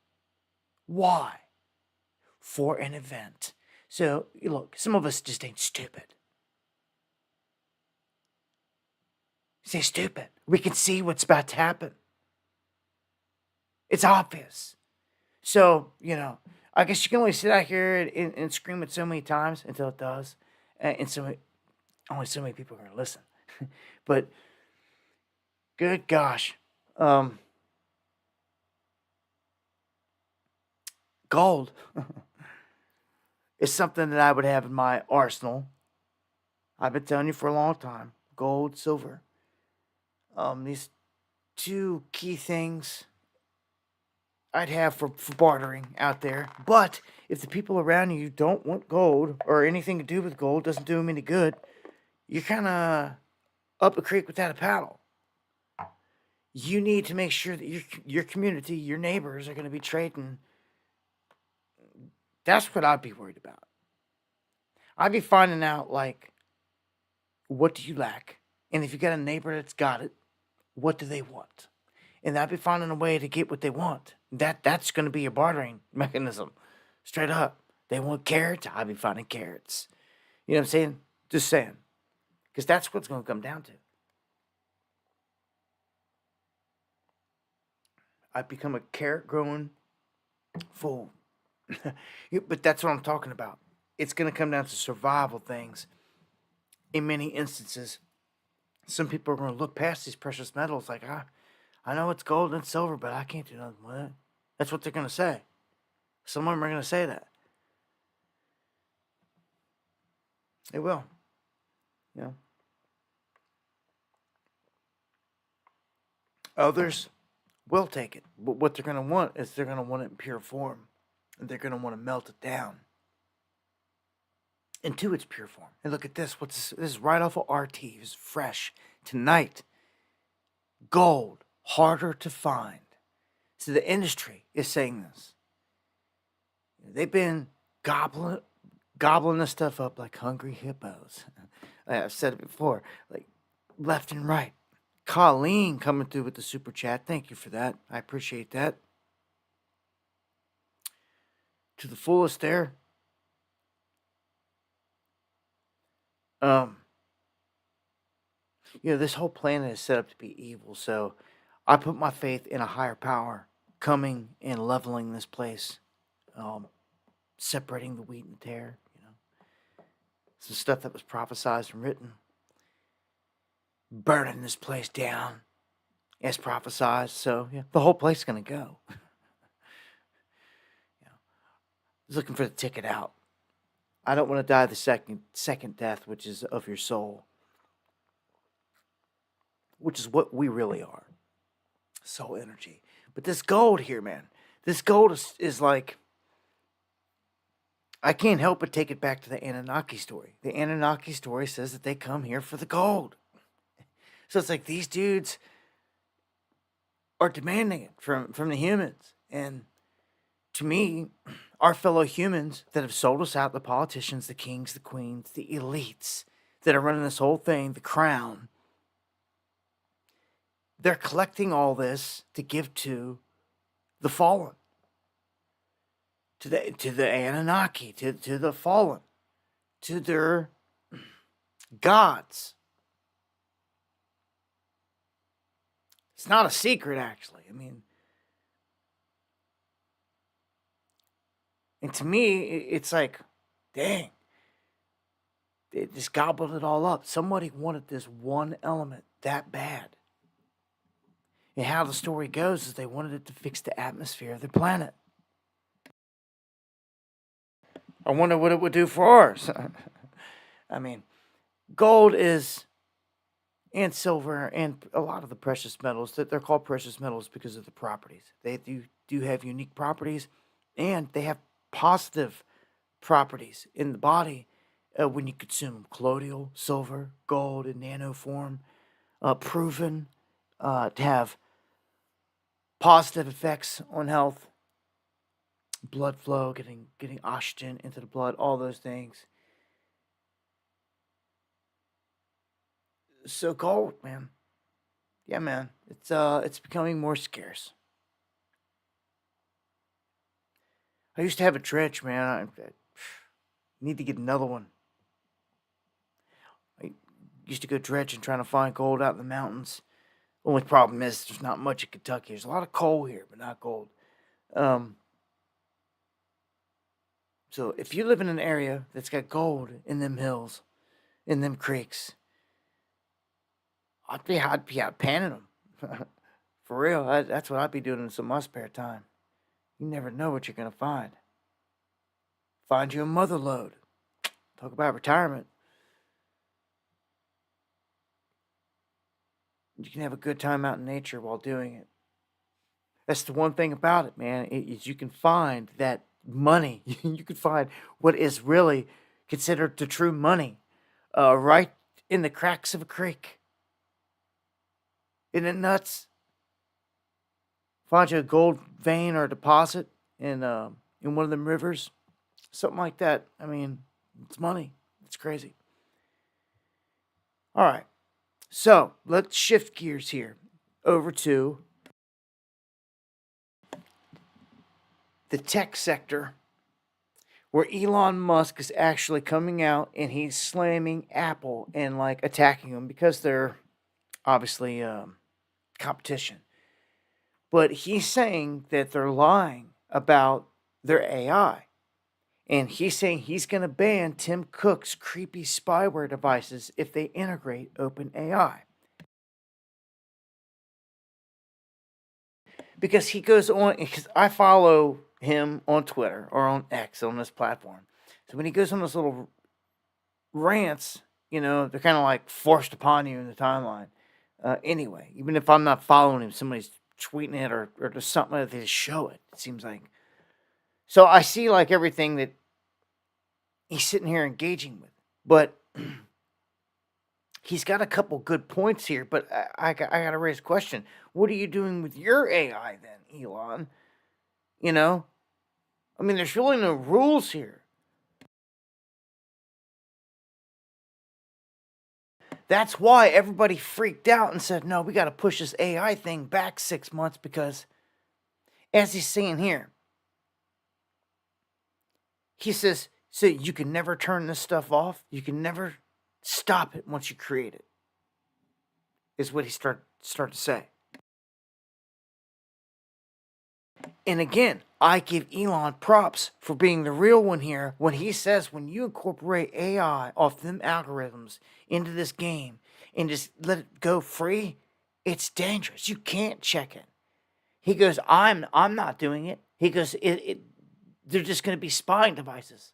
For an event. So, look, some of us just ain't stupid. Say stupid. We can see what's about to happen. It's obvious. So, I guess you can only sit out here and scream it so many times until it does. And only so many people are going to listen. But, good gosh. Gold is something that I would have in my arsenal. I've been telling you for a long time. Gold, silver. These two key things I'd have for bartering out there. But if the people around you don't want gold or anything to do with gold, doesn't do them any good, you're kind of up a creek without a paddle. You need to make sure that your community, your neighbors are going to be trading. That's what I'd be worried about. I'd be finding out, like, what do you lack? And if you got a neighbor that's got it, what do they want? And I'd be finding a way to get what they want. That's going to be your bartering mechanism. Straight up. They want carrots, I'd be finding carrots. You know what I'm saying? Just saying. Because that's what's going to come down to. I'd become a carrot-growing fool. But that's what I'm talking about. It's going to come down to survival things. In many instances, some people are going to look past these precious metals like, I know it's gold and silver, but I can't do nothing with it. That's what they're going to say. Some of them are going to say that. They will. Others will take it. But what they're going to want is they're going to want it in pure form. And they're going to want to melt it down into its pure form. And look at this. This is right off of RT. It's fresh. Tonight, gold, harder to find. So the industry is saying this. They've been gobbling this stuff up like hungry hippos. I've said it before, like left and right. Colleen coming through with the super chat. Thank you for that. I appreciate that. To the fullest there. This whole planet is set up to be evil, so I put my faith in a higher power coming and leveling this place, separating the wheat and the tare, some stuff that was prophesized and written, burning this place down as prophesized, so the whole place is going to go. Looking for the ticket out. I don't want to die the second death, which is of your soul. which is what we really are. Soul energy. But this gold here, man, this gold is like, I can't help but take it back to the Anunnaki story. The Anunnaki story says that they come here for the gold. So it's like these dudes are demanding it from the humans. And to me, our fellow humans that have sold us out, the politicians, the kings, the queens, the elites that are running this whole thing, the crown, they're collecting all this to give to the fallen, to the Anunnaki, to the fallen, to their gods. It's not a secret, actually. I mean, and to me, it's like, dang, they just gobbled it all up. Somebody wanted this one element that bad. And how the story goes is they wanted it to fix the atmosphere of their planet. I wonder what it would do for ours. I mean, gold is, and silver, and a lot of the precious metals, that they're called precious metals because of the properties. They do have unique properties, and they have positive properties in the body when you consume colloidal, silver, gold in nano form, proven to have positive effects on health, blood flow, getting oxygen into the blood, all those things. So gold, man. Yeah, man. It's becoming more scarce. I used to have a dredge, man. I need to get another one. I used to go dredging trying to find gold out in the mountains. Only problem is there's not much in Kentucky. There's a lot of coal here, but not gold. So if you live in an area that's got gold in them hills, in them creeks, I'd be out panning them. For real, that's what I'd be doing in some of my spare time. You never know what you're gonna find. Find you a mother lode. Talk about retirement. You can have a good time out in nature while doing it. That's the one thing about it, man. Is you can find that money. You can find what is really considered the true money, right in the cracks of a creek. Isn't it nuts? Find you a gold vein or deposit in one of them rivers, something like that. I mean, it's money. It's crazy. All right, so let's shift gears here over to the tech sector, where Elon Musk is actually coming out and he's slamming Apple and like attacking them because they're obviously competition. But he's saying that they're lying about their AI. And he's saying he's going to ban Tim Cook's creepy spyware devices if they integrate OpenAI. Because he goes on, because I follow him on Twitter or on X, on this platform. So when he goes on those little rants, they're kind of like forced upon you in the timeline. Anyway, even if I'm not following him, somebody's tweeting it or there's something that they show it, it seems like. So I see like everything that he's sitting here engaging with. But he's got a couple good points here, but I got to raise a question. What are you doing with your AI then, Elon? I mean, there's really no rules here. That's why everybody freaked out and said, no, we got to push this AI thing back 6 months because, as he's saying here, he says, so you can never turn this stuff off. You can never stop it once you create it, is what he start to say. And again, I give Elon props for being the real one here when he says when you incorporate AI off them algorithms into this game and just let it go free, it's dangerous. You can't check it. He goes, I'm not doing it. He goes, they're just going to be spying devices,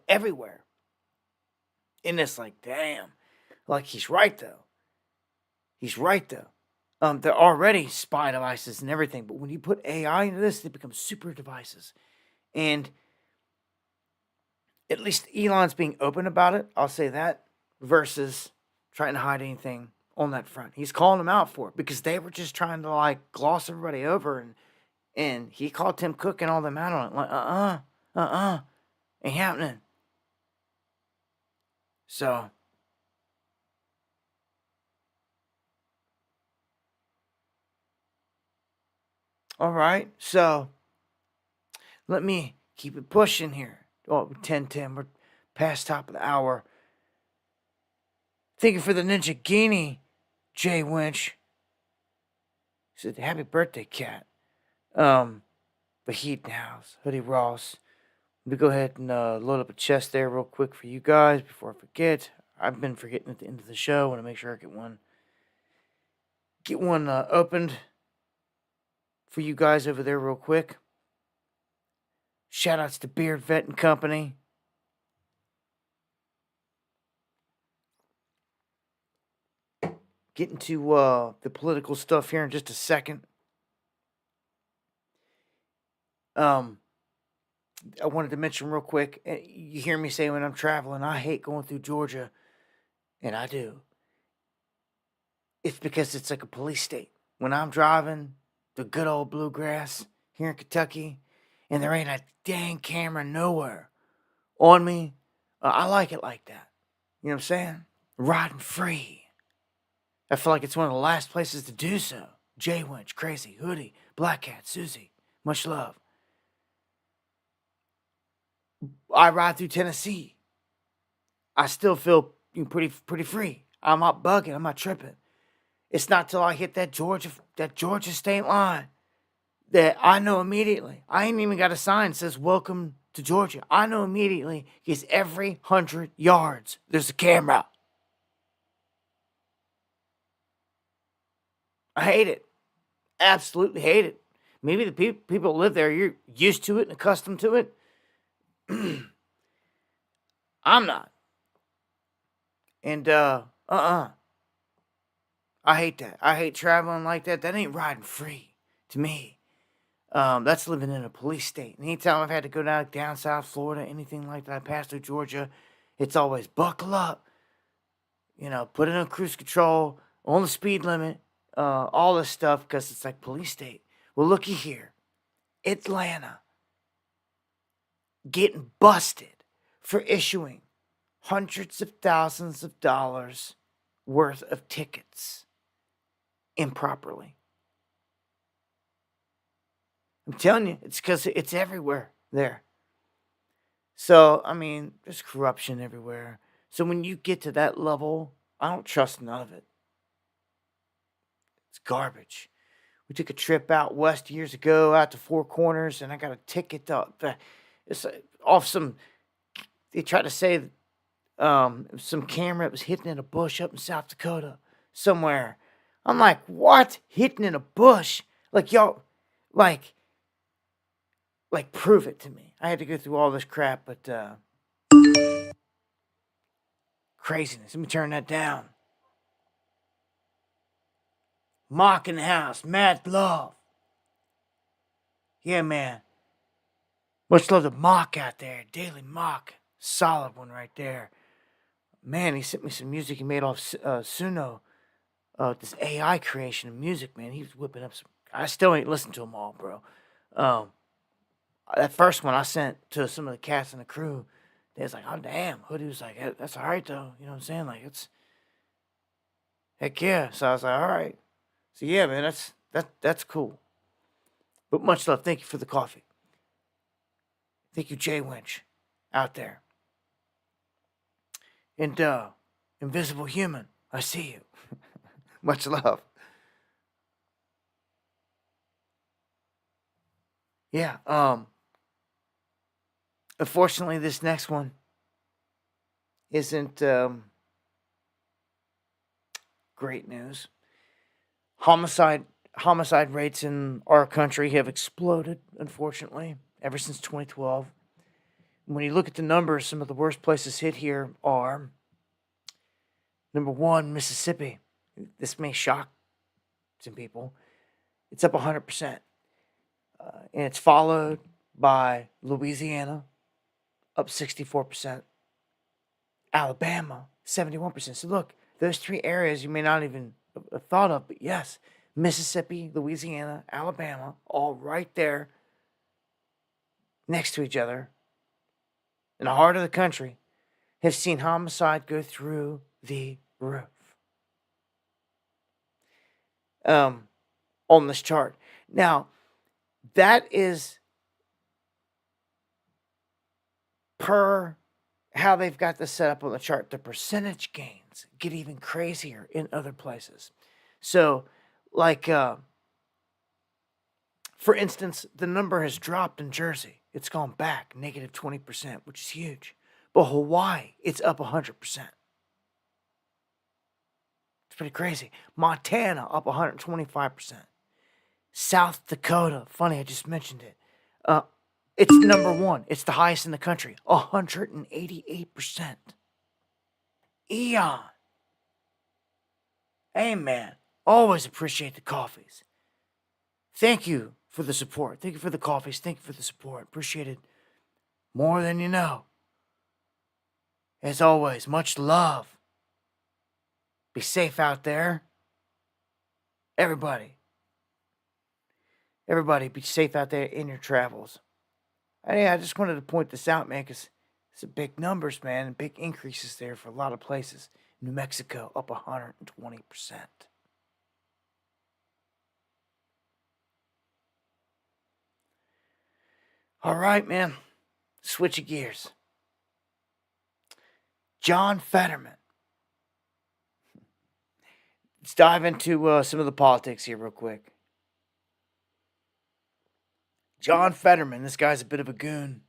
everywhere. And it's like, damn. Like, he's right, though. He's right, though. They're already spy devices and everything, but when you put AI into this, they become super devices. And at least Elon's being open about it, I'll say that, versus trying to hide anything on that front. He's calling them out for it because they were just trying to like gloss everybody over, and he called Tim Cook and all them out on it. Like, ain't happening. So, all right. So, let me keep it pushing here. Oh, 10:10. We're past top of the hour. Thank you for the Ninja Guinea, Jay Winch. He said, happy birthday, cat. But Heat in the house. Hoodie Ross. Let me go ahead and load up a chest there real quick for you guys before I forget. I've been forgetting at the end of the show. I want to make sure I get one opened for you guys over there real quick. Shout outs to Beard Vet and Company. Getting to the political stuff here in just a second. I wanted to mention real quick, you hear me say when I'm traveling, I hate going through Georgia, and I do. It's because it's like a police state. When I'm driving the good old bluegrass here in Kentucky, and there ain't a dang camera nowhere on me, I like it like that. You know what I'm saying? Riding free. I feel like it's one of the last places to do so. Jay Winch, Crazy, Hoodie, Black Cat, Susie, much love. I ride through Tennessee. I still feel pretty free. I'm not bugging. I'm not tripping. It's not till I hit that Georgia state line that I know immediately. I ain't even got a sign that says "Welcome to Georgia." I know immediately because every 100 yards there's a camera. I hate it. Absolutely hate it. Maybe the people that live there, you're used to it and accustomed to it. I'm not. And I hate that. I hate traveling like that. That ain't riding free to me. That's living in a police state. And anytime I've had to go down South Florida, anything like that, I pass through Georgia, it's always buckle up. You know, put it on cruise control, on the speed limit, all this stuff, because it's like police state. Well, looky here. Atlanta getting busted for issuing hundreds of thousands of dollars worth of tickets improperly. I'm telling you, it's because it's everywhere there. So, I mean, there's corruption everywhere. So when you get to that level, I don't trust none of it. It's garbage. We took a trip out west years ago, out to Four Corners, and I got a ticket it's off some. They tried to say it was some camera that was hidden in a bush up in South Dakota somewhere. I'm like, what? Hidden in a bush? Like y'all, like prove it to me. I had to go through all this crap, but craziness. Let me turn that down. Mock in the house, mad love. Yeah, man. Much love to Mock out there. Daily Mock. Solid one right there. Man, he sent me some music he made off Suno. This AI creation of music, man. He was whipping up some. I still ain't listened to them all, bro. That first one I sent to some of the cats in the crew. They was like, oh, damn. Hoodie was like, that's all right, though. You know what I'm saying? Like, it's. Heck yeah. So I was like, all right. So yeah, man, that's cool. But much love. Thank you for the coffee. Thank you, Jay Winch, out there. And Invisible Human, I see you. Much love. Yeah, unfortunately this next one isn't great news. Homicide rates in our country have exploded, unfortunately, ever since 2012. When you look at the numbers, some of the worst places hit here are number 1, Mississippi. This may shock some people. It's up 100%. And it's followed by Louisiana, up 64%. Alabama, 71%. So look, those three areas you may not even have thought of, but yes, Mississippi, Louisiana, Alabama, all right there next to each other in the heart of the country, have seen homicide go through the roof. On this chart. Now, that is per how they've got this set up on the chart. The percentage gains get even crazier in other places. So, like, for instance, the number has dropped in Jersey. It's gone back negative 20%, which is huge. But Hawaii, it's up 100%. It's pretty crazy. Montana, up 125%. South Dakota, funny, I just mentioned it. It's number one. It's the highest in the country, 188%. Eon. Hey, man, always appreciate the coffees. Thank you for the support. Thank you for the coffees. Thank you for the support. Appreciate it more than you know. As always, much love. Be safe out there. Everybody be safe out there in your travels. I just wanted to point this out, man, because it's a big numbers, man, and big increases there for a lot of places. New Mexico up 120%. All right, man. Switch of gears. John Fetterman. Let's dive into some of the politics here real quick. John Fetterman, this guy's a bit of a goon.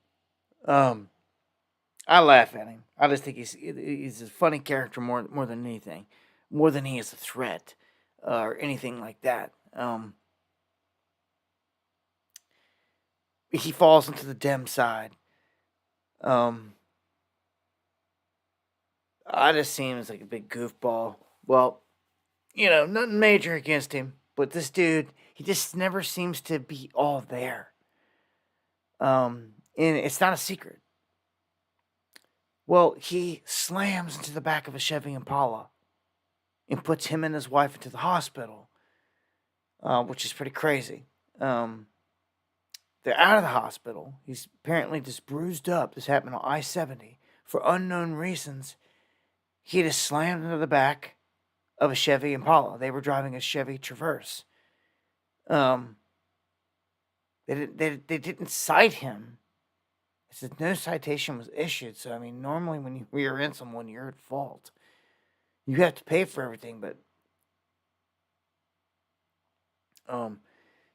I laugh at him. I just think he's a funny character more than anything, more than he is a threat or anything like that. He falls into the Dem side. I just see him as like a big goofball. Well, nothing major against him, but this dude, he just never seems to be all there. And it's not a secret. Well, he slams into the back of a Chevy Impala and puts him and his wife into the hospital, which is pretty crazy. They're out of the hospital. He's apparently just bruised up. This happened on I-70. For unknown reasons, he just slammed into the back of a Chevy Impala. They were driving a Chevy Traverse. They didn't cite him. It said no citation was issued. So, I mean, normally when you rear end someone, you're at fault. You have to pay for everything, but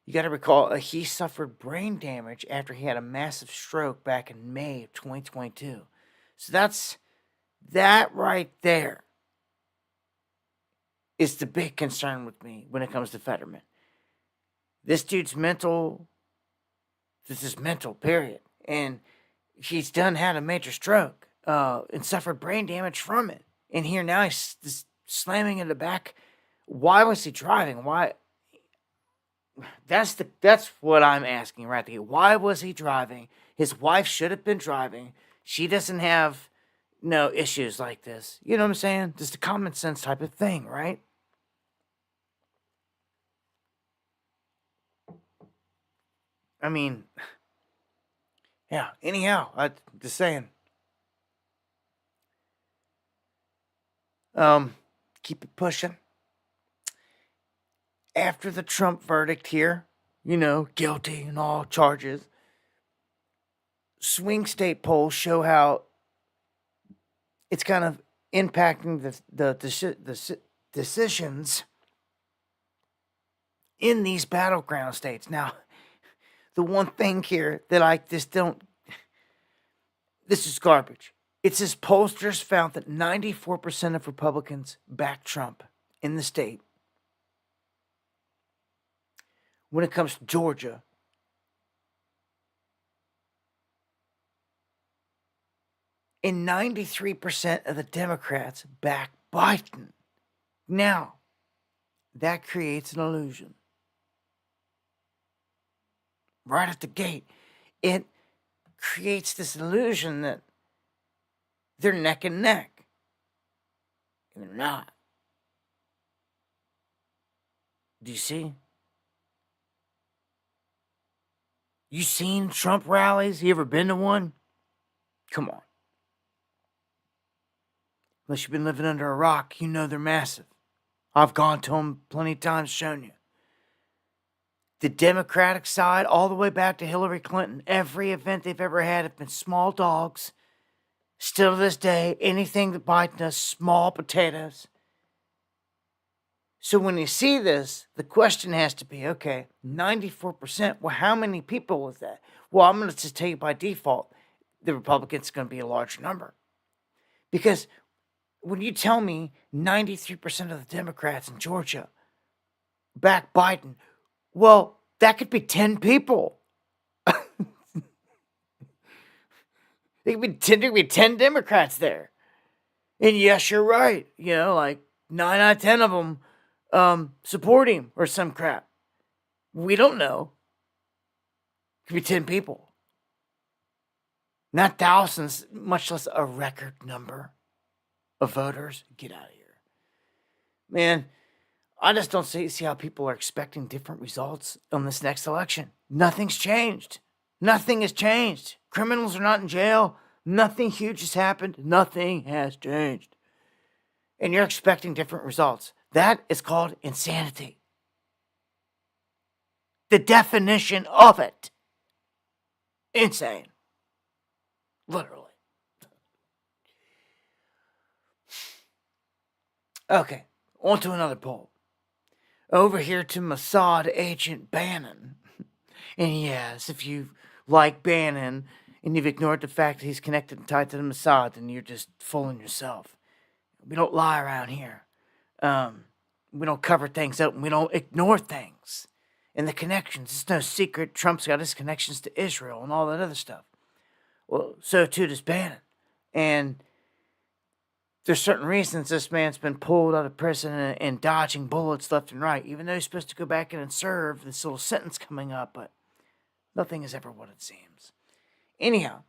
you got to recall he suffered brain damage after he had a massive stroke back in May of 2022. So that right there is the big concern with me when it comes to Fetterman. This dude's mental. This is mental, period. And he's had a major stroke and suffered brain damage from it. And here now he's just slamming in the back. Why was he driving? Why? That's what I'm asking right there. Why was he driving? His wife should have been driving. She doesn't have no issues like this. You know what I'm saying? Just a common sense type of thing, right? I mean, yeah, anyhow, I'm just saying. Keep it pushing. After the Trump verdict here, guilty and all charges, swing state polls show how it's kind of impacting the decisions in these battleground states. Now, the one thing here that I just don't, this is garbage. It says pollsters found that 94% of Republicans back Trump in the state. When it comes to Georgia, and 93% of the Democrats back Biden. Now, that creates an illusion. Right at the gate, it creates this illusion that they're neck and neck. And they're not. Do you see? You seen Trump rallies? You ever been to one? Come on. Unless you've been living under a rock, you know they're massive. I've gone to them plenty of times, shown you. The Democratic side, all the way back to Hillary Clinton, every event they've ever had have been small dogs. Still to this day, anything that Biden does, small potatoes. So when you see this, the question has to be, okay, 94%, well, how many people was that? Well, I'm going to just tell you by default, the Republicans are going to be a large number. Because when you tell me 93% of the Democrats in Georgia back Biden, well, that could be 10 people. There could be 10 Democrats there. And yes, you're right. You know, like 9 out of 10 of them support him or some crap. We don't know. It could be 10 people. Not thousands, much less a record number of voters. Get out of here. Man, I just don't see how people are expecting different results on this next election. Nothing's changed. Nothing has changed. Criminals are not in jail. Nothing huge has happened. Nothing has changed. And you're expecting different results. That is called insanity. The definition of it. Insane. Literally. Okay, on to another poll. Over here to Mossad agent Bannon. And yes, if you like Bannon and you've ignored the fact that he's connected and tied to the Mossad, then you're just fooling yourself. We don't lie around here. We don't cover things up and we don't ignore things. And the connections, it's no secret Trump's got his connections to Israel and all that other stuff. Well, so too does Bannon. And there's certain reasons this man's been pulled out of prison and dodging bullets left and right, even though he's supposed to go back in and serve this little sentence coming up, but nothing is ever what it seems. Anyhow,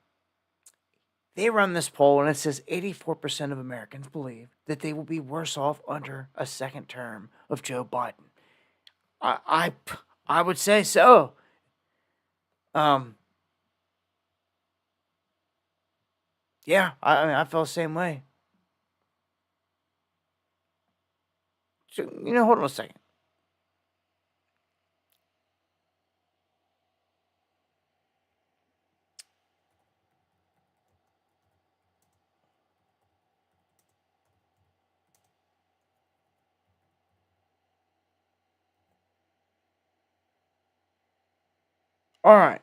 they run this poll and it says 84% of Americans believe that they will be worse off under a second term of Joe Biden. I would say so. Yeah, I feel the same way. So, hold on a second. All right.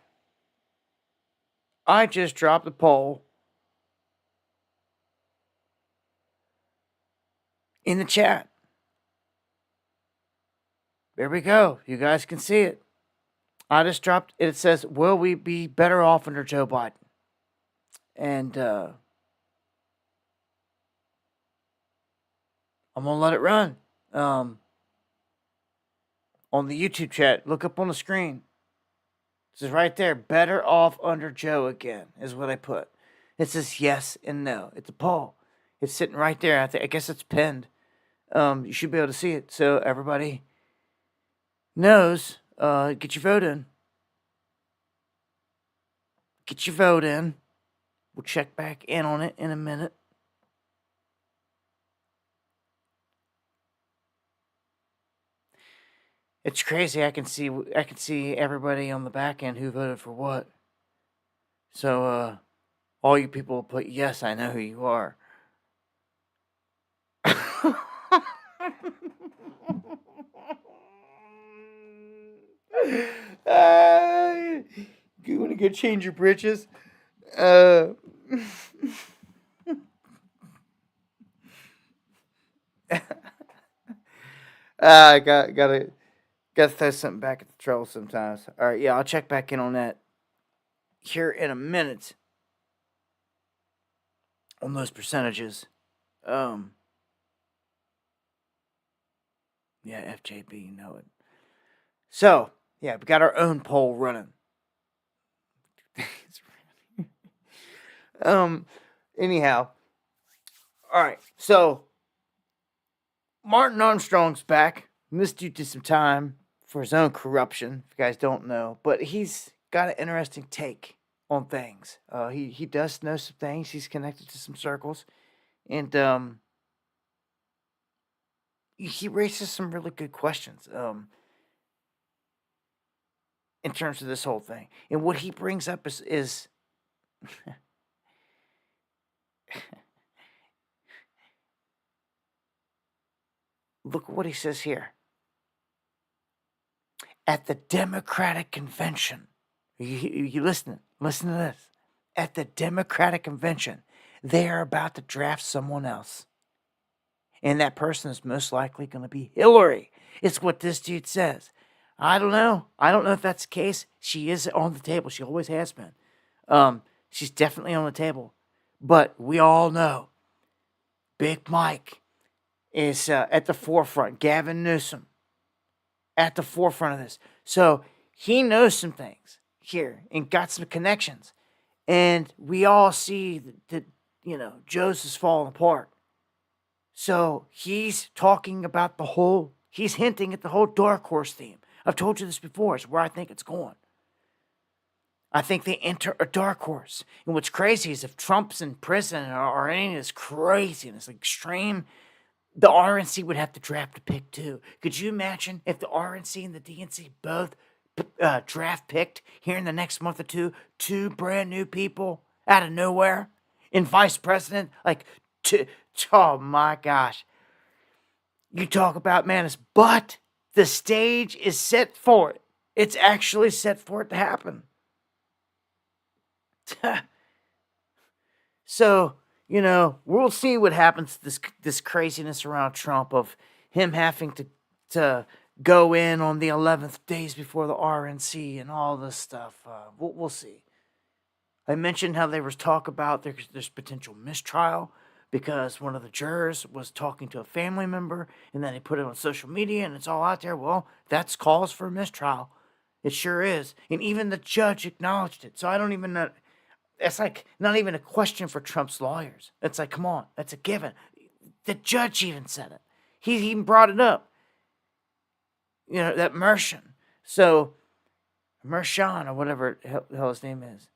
I just dropped the poll in the chat. There we go. You guys can see it. I just dropped it. It says, will we be better off under Joe Biden? And I'm going to let it run. On the YouTube chat, look up on the screen. This is right there. Better off under Joe again is what I put. It says yes and no. It's a poll. It's sitting right there. I guess it's pinned. You should be able to see it. So everybody knows. Get your vote in. Get your vote in. We'll check back in on it in a minute. It's crazy. I can see everybody on the back end who voted for what. So all you people put yes, I know who you are. You want to go change your britches? I gotta throw something back at the troll sometimes. All right, yeah, I'll check back in on that here in a minute on those percentages. Yeah, Yeah, FJB, you know it. So, yeah, we got our own poll running. Anyhow. All right, so Martin Armstrong's back. This dude did some time for his own corruption, if you guys don't know. But he's got an interesting take on things. He does know some things. He's connected to some circles. And he raises some really good questions in terms of this whole thing. And what he brings up is look at what he says here. At the Democratic Convention, you listen to this. At the Democratic Convention, they are about to draft someone else. And that person is most likely going to be Hillary. It's what this dude says. I don't know. I don't know if that's the case. She is on the table. She always has been. She's definitely on the table. But we all know Big Mike is at the forefront. Gavin Newsom at the forefront of this. So he knows some things here and got some connections. And we all see that Joe's is falling apart. So he's talking about he's hinting at the whole dark horse theme. I've told you this before. It's where I think it's going. I think they enter a dark horse. And what's crazy is if Trump's in prison or any of this craziness, extreme, the RNC would have to draft a pick too. Could you imagine if the RNC and the DNC both draft picked here in the next month or two brand new people out of nowhere and vice president? Oh my gosh. You talk about madness, but the stage is set for it. It's actually set for it to happen. So, we'll see what happens to this craziness around Trump of him having to go in on the 11th days before the RNC and all this stuff. We'll see. I mentioned how there was talk about there's potential mistrial because one of the jurors was talking to a family member and then he put it on social media and it's all out there. Well, that's cause for a mistrial. It sure is. And even the judge acknowledged it. So I don't even know. It's not even a question for Trump's lawyers. It's like, come on, that's a given. The judge even said it. He even brought it up. That Mershon. So, Mershon or whatever the hell his name is.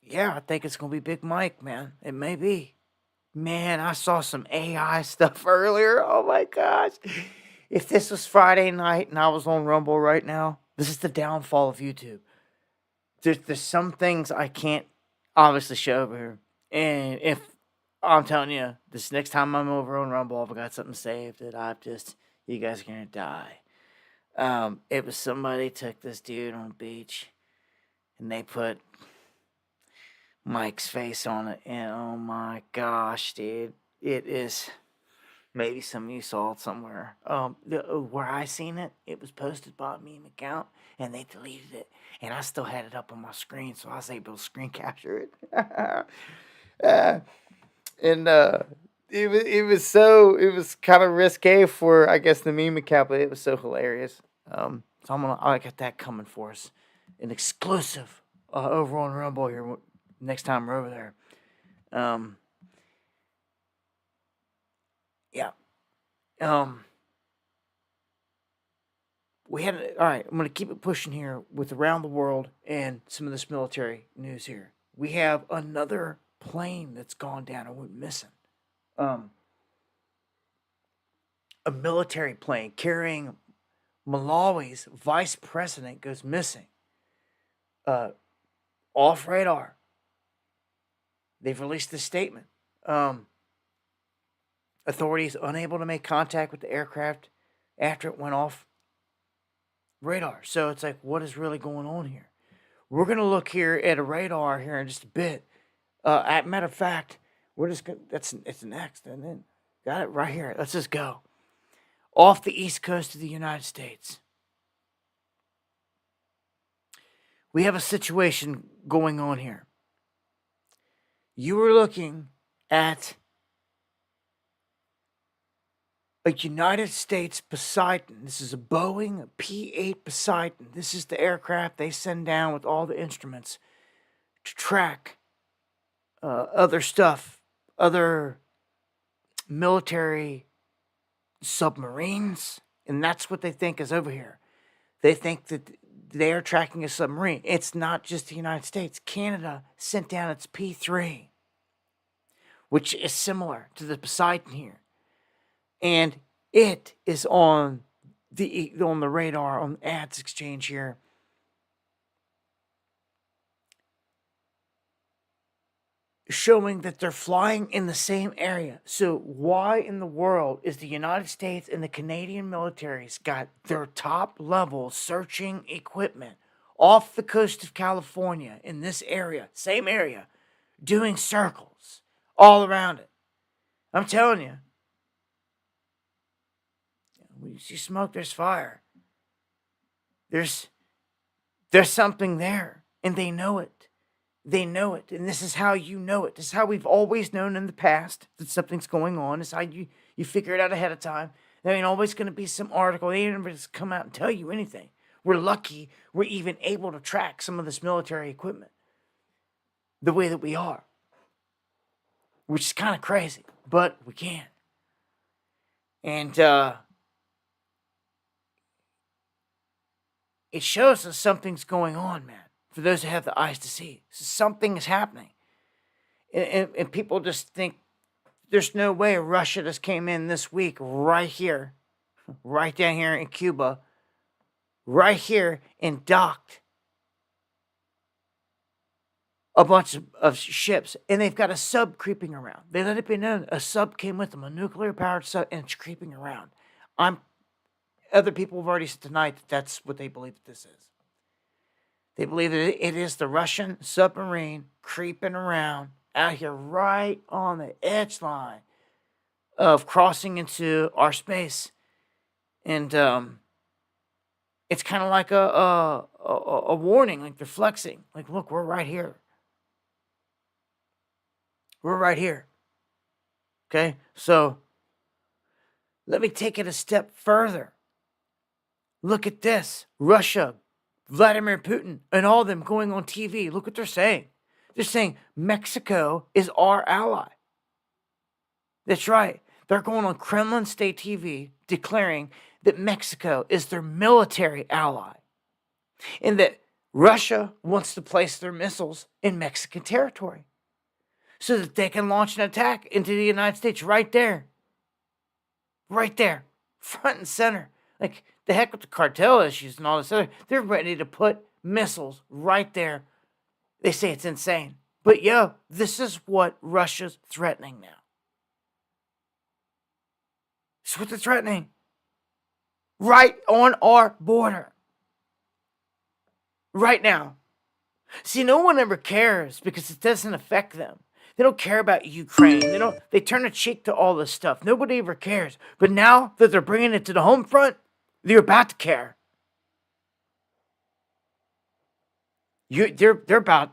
Yeah, I think it's going to be Big Mike, man. It may be. Man, I saw some AI stuff earlier. Oh my gosh. If this was Friday night and I was on Rumble right now, this is the downfall of YouTube. There's some things I can't obviously show over here. And if I'm telling you, this next time I'm over on Rumble, I've got something saved that you guys are going to die. It was somebody took this dude on the beach and they put Mike's face on it. And oh my gosh, dude. It is... Maybe some of you saw it somewhere. Where I seen it, it was posted by a meme account, and they deleted it. And I still had it up on my screen, so I was able to screen capture it. It was kind of risque for, I guess, the meme account, but it was so hilarious. So I got that coming for us, an exclusive over on Rumble here next time we're over there. Yeah. All right, I'm going to keep it pushing here with around the world and some of this military news here. We have another plane that's gone down and went missing. A military plane carrying Malawi's vice president goes missing. Off radar. They've released a statement. Authorities unable to make contact with the aircraft after it went off radar. So it's like, what is really going on here? We're going to look here at a radar here in just a bit. Matter of fact, we're just going to, it's next. And then got it right here. Let's just go. Off the east coast of the United States. We have a situation going on here. You were looking at a United States Poseidon. This is a Boeing P-8 Poseidon. This is the aircraft they send down with all the instruments to track other stuff, other military submarines. And that's what they think is over here. They think that they are tracking a submarine. It's not just the United States. Canada sent down its P-3, which is similar to the Poseidon here. And it is on the radar on the ads exchange here. Showing that they're flying in the same area. So why in the world is the United States and the Canadian militaries got their top level searching equipment off the coast of California in this area, same area, doing circles all around it? I'm telling you. When you see smoke, there's fire. There's something there, and they know it. They know it, and this is how you know it. This is how we've always known in the past that something's going on. It's how you figure it out ahead of time. There ain't always going to be some article. They ain't never just come out and tell you anything. We're lucky we're even able to track some of this military equipment the way that we are, which is kind of crazy, but we can. And it shows us something's going on, man. For those who have the eyes to see, something is happening. And people just think there's no way Russia just came in this week right here, right down here in Cuba, right here, and docked a bunch of ships. And they've got a sub creeping around. They let it be known a sub came with them, a nuclear-powered sub, and it's creeping around. Other people have already said tonight that that's what they believe that this is. They believe that it is the Russian submarine creeping around out here right on the edge line of crossing into our space. And it's kind of like a warning, like they're flexing. Like, look, we're right here. We're right here. Okay? So, let me take it a step further. Look at this. Russia, Vladimir Putin, and all of them going on TV. Look what they're saying. They're saying Mexico is our ally. That's right. They're going on Kremlin State TV declaring that Mexico is their military ally and that Russia wants to place their missiles in Mexican territory so that they can launch an attack into the United States right there. Right there. Front and center. Like, the heck with the cartel issues and all this other. They're ready to put missiles right there. They say it's insane. But this is what Russia's threatening now. It's what they're threatening. Right on our border. Right now. See, no one ever cares because it doesn't affect them. They don't care about Ukraine. They turn a cheek to all this stuff. Nobody ever cares. But now that they're bringing it to the home front, they're about to care. They're about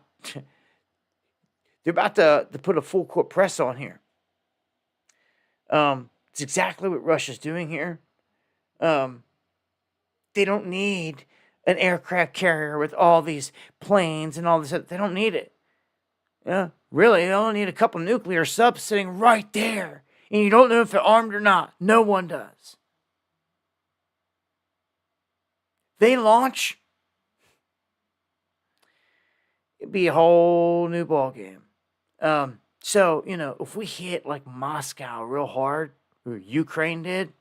to put a full court press on here. It's exactly what Russia's doing here. They don't need an aircraft carrier with all these planes and all this. They don't need it. Yeah, really, they only need a couple nuclear subs sitting right there. And you don't know if they're armed or not. No one does. They launch, it'd be a whole new ball game. So, if we hit like Moscow real hard, or Ukraine did,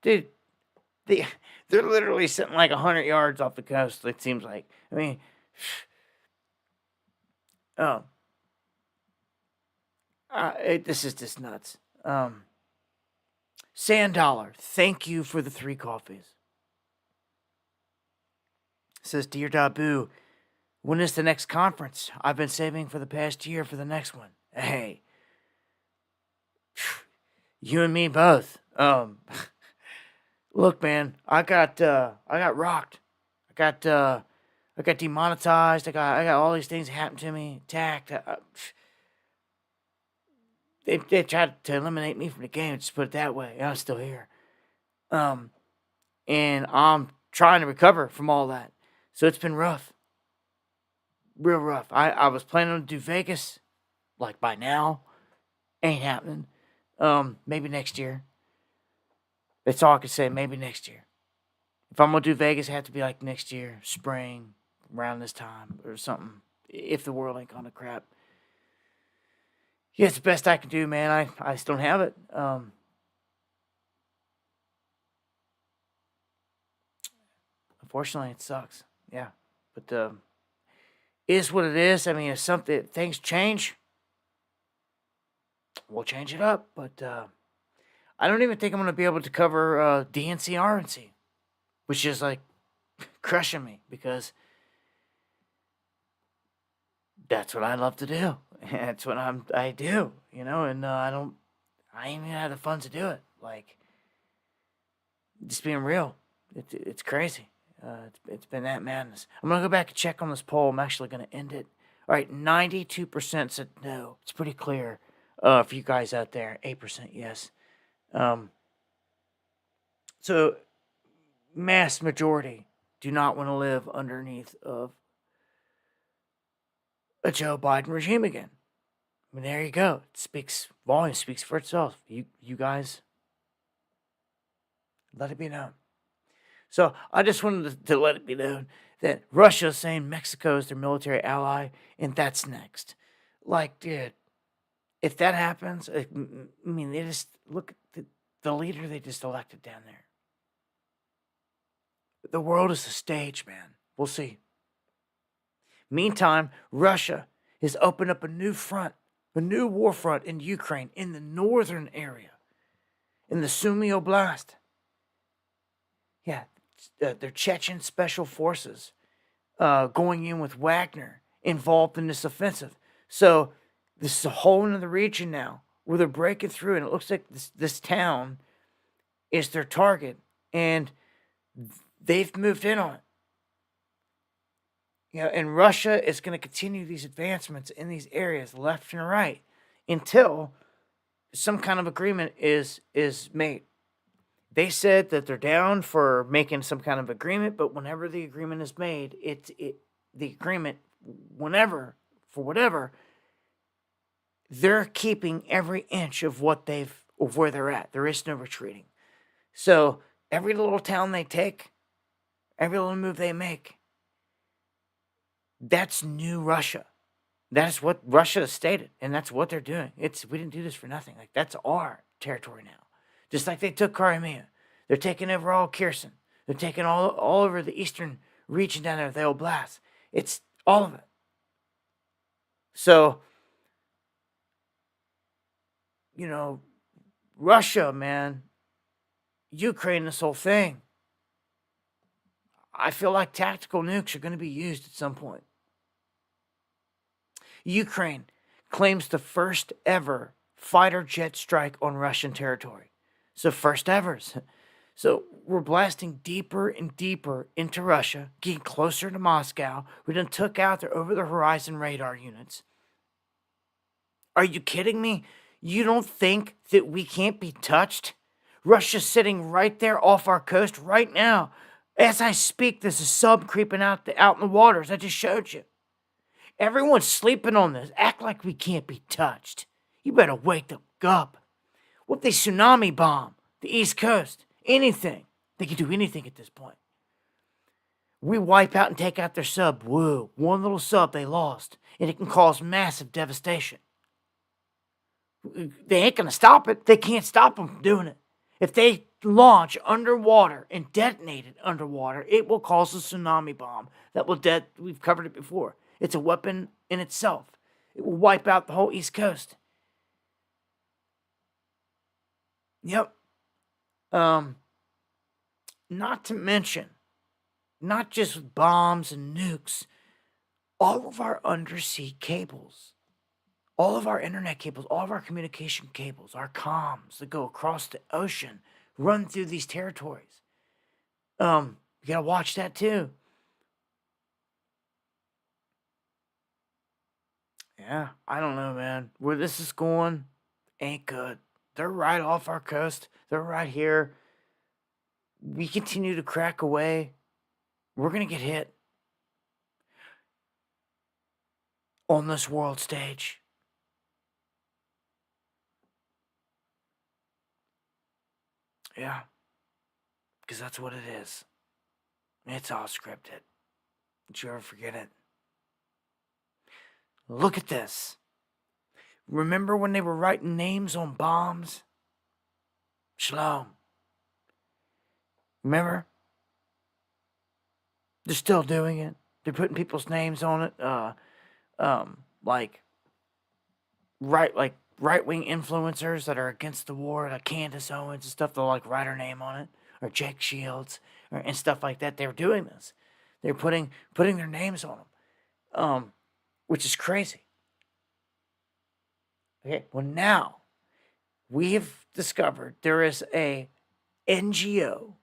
dude, they're literally sitting like 100 yards off the coast, it seems like. I mean, this is just nuts. Sand Dollar, thank you for the 3 coffees. Says, Dear Dabu, when is the next conference? I've been saving for the past year for the next one. Hey, you and me both. Look, man, I got rocked. I got demonetized. I got all these things happen to me. Attacked. They tried to eliminate me from the game, just put it that way. I'm still here. And I'm trying to recover from all that. So it's been rough. Real rough. I was planning to do Vegas, like by now. Ain't happening. Maybe next year. That's all I can say. Maybe next year. If I'm gonna do Vegas, it have to be like next year, spring, around this time or something. If the world ain't gonna crap. Yeah, it's the best I can do, man. I just don't have it. Unfortunately, it sucks. Yeah, but is what it is. I mean, if things change, we'll change it up. But I don't even think I'm gonna be able to cover DNC RNC, which is like crushing me because that's what I love to do. That's what I do, and I ain't even had the funds to do it. Like, just being real, it's crazy. It's been that madness. I'm gonna go back and check on this poll. I'm actually gonna end it. All right, 92% said no. It's pretty clear. For you guys out there, 8% yes. So mass majority do not want to live underneath of a Joe Biden regime again. I mean, there you go. It speaks volumes, speaks for itself. You guys, let it be known. So I just wanted to let it be known that Russia is saying Mexico is their military ally, and that's next. Like, dude, if that happens, I mean, they just look at the leader they just elected down there. The world is a stage, man. We'll see. Meantime, Russia has opened up a new front, a new war front in Ukraine, in the northern area, in the Sumy Oblast. Yeah, they're Chechen special forces going in with Wagner involved in this offensive. So this is a whole another region now where they're breaking through, and it looks like this town is their target, and they've moved in on it. And Russia is going to continue these advancements in these areas, left and right, until some kind of agreement is made. They said that they're down for making some kind of agreement, but whenever the agreement is made, the agreement, whenever, for whatever, they're keeping every inch of where they're at. There is no retreating. So every little town they take, every little move they make, that's new Russia. That's what Russia has stated, and that's what they're doing. We didn't do this for nothing. Like, that's our territory now. Just like they took Crimea. They're taking over all Kherson. They're taking all over the eastern region down there, the Oblast. It's all of it. So, Russia, man, Ukraine, this whole thing, I feel like tactical nukes are going to be used at some point. Ukraine claims the first ever fighter jet strike on Russian territory. So first evers. So we're blasting deeper and deeper into Russia, getting closer to Moscow. We done took out their over-the-horizon radar units. Are you kidding me? You don't think that we can't be touched? Russia's sitting right there off our coast right now. As I speak, there's a sub creeping out in the waters. I just showed you. Everyone's sleeping on this. Act like we can't be touched. You better wake up. What if they tsunami bomb the East Coast? Anything. They can do anything at this point. We wipe out and take out their sub. Whoa, one little sub they lost. And it can cause massive devastation. They ain't going to stop it. They can't stop them from doing it. If they launch underwater and detonate it underwater, it will cause a tsunami bomb that will we've covered it before. It's a weapon in itself. It will wipe out the whole East Coast. Yep. Not to mention, not just with bombs and nukes, all of our undersea cables, all of our internet cables, all of our communication cables, our comms that go across the ocean run through these territories. You gotta watch that too. Yeah, I don't know, man. Where this is going ain't good. They're right off our coast. They're right here. We continue to crack away, we're going to get hit on this world stage. Yeah, because that's what it is. It's all scripted. Don't you ever forget it. Look at this. Remember when they were writing names on bombs? Shalom. Remember? They're still doing it. They're putting people's names on it. Like right-wing influencers that are against the war, like Candace Owens and stuff. They'll like write her name on it, or Jake Shields, and stuff like that. They're doing this. They're putting their names on them, which is crazy. Okay, well now we have discovered there is a NGO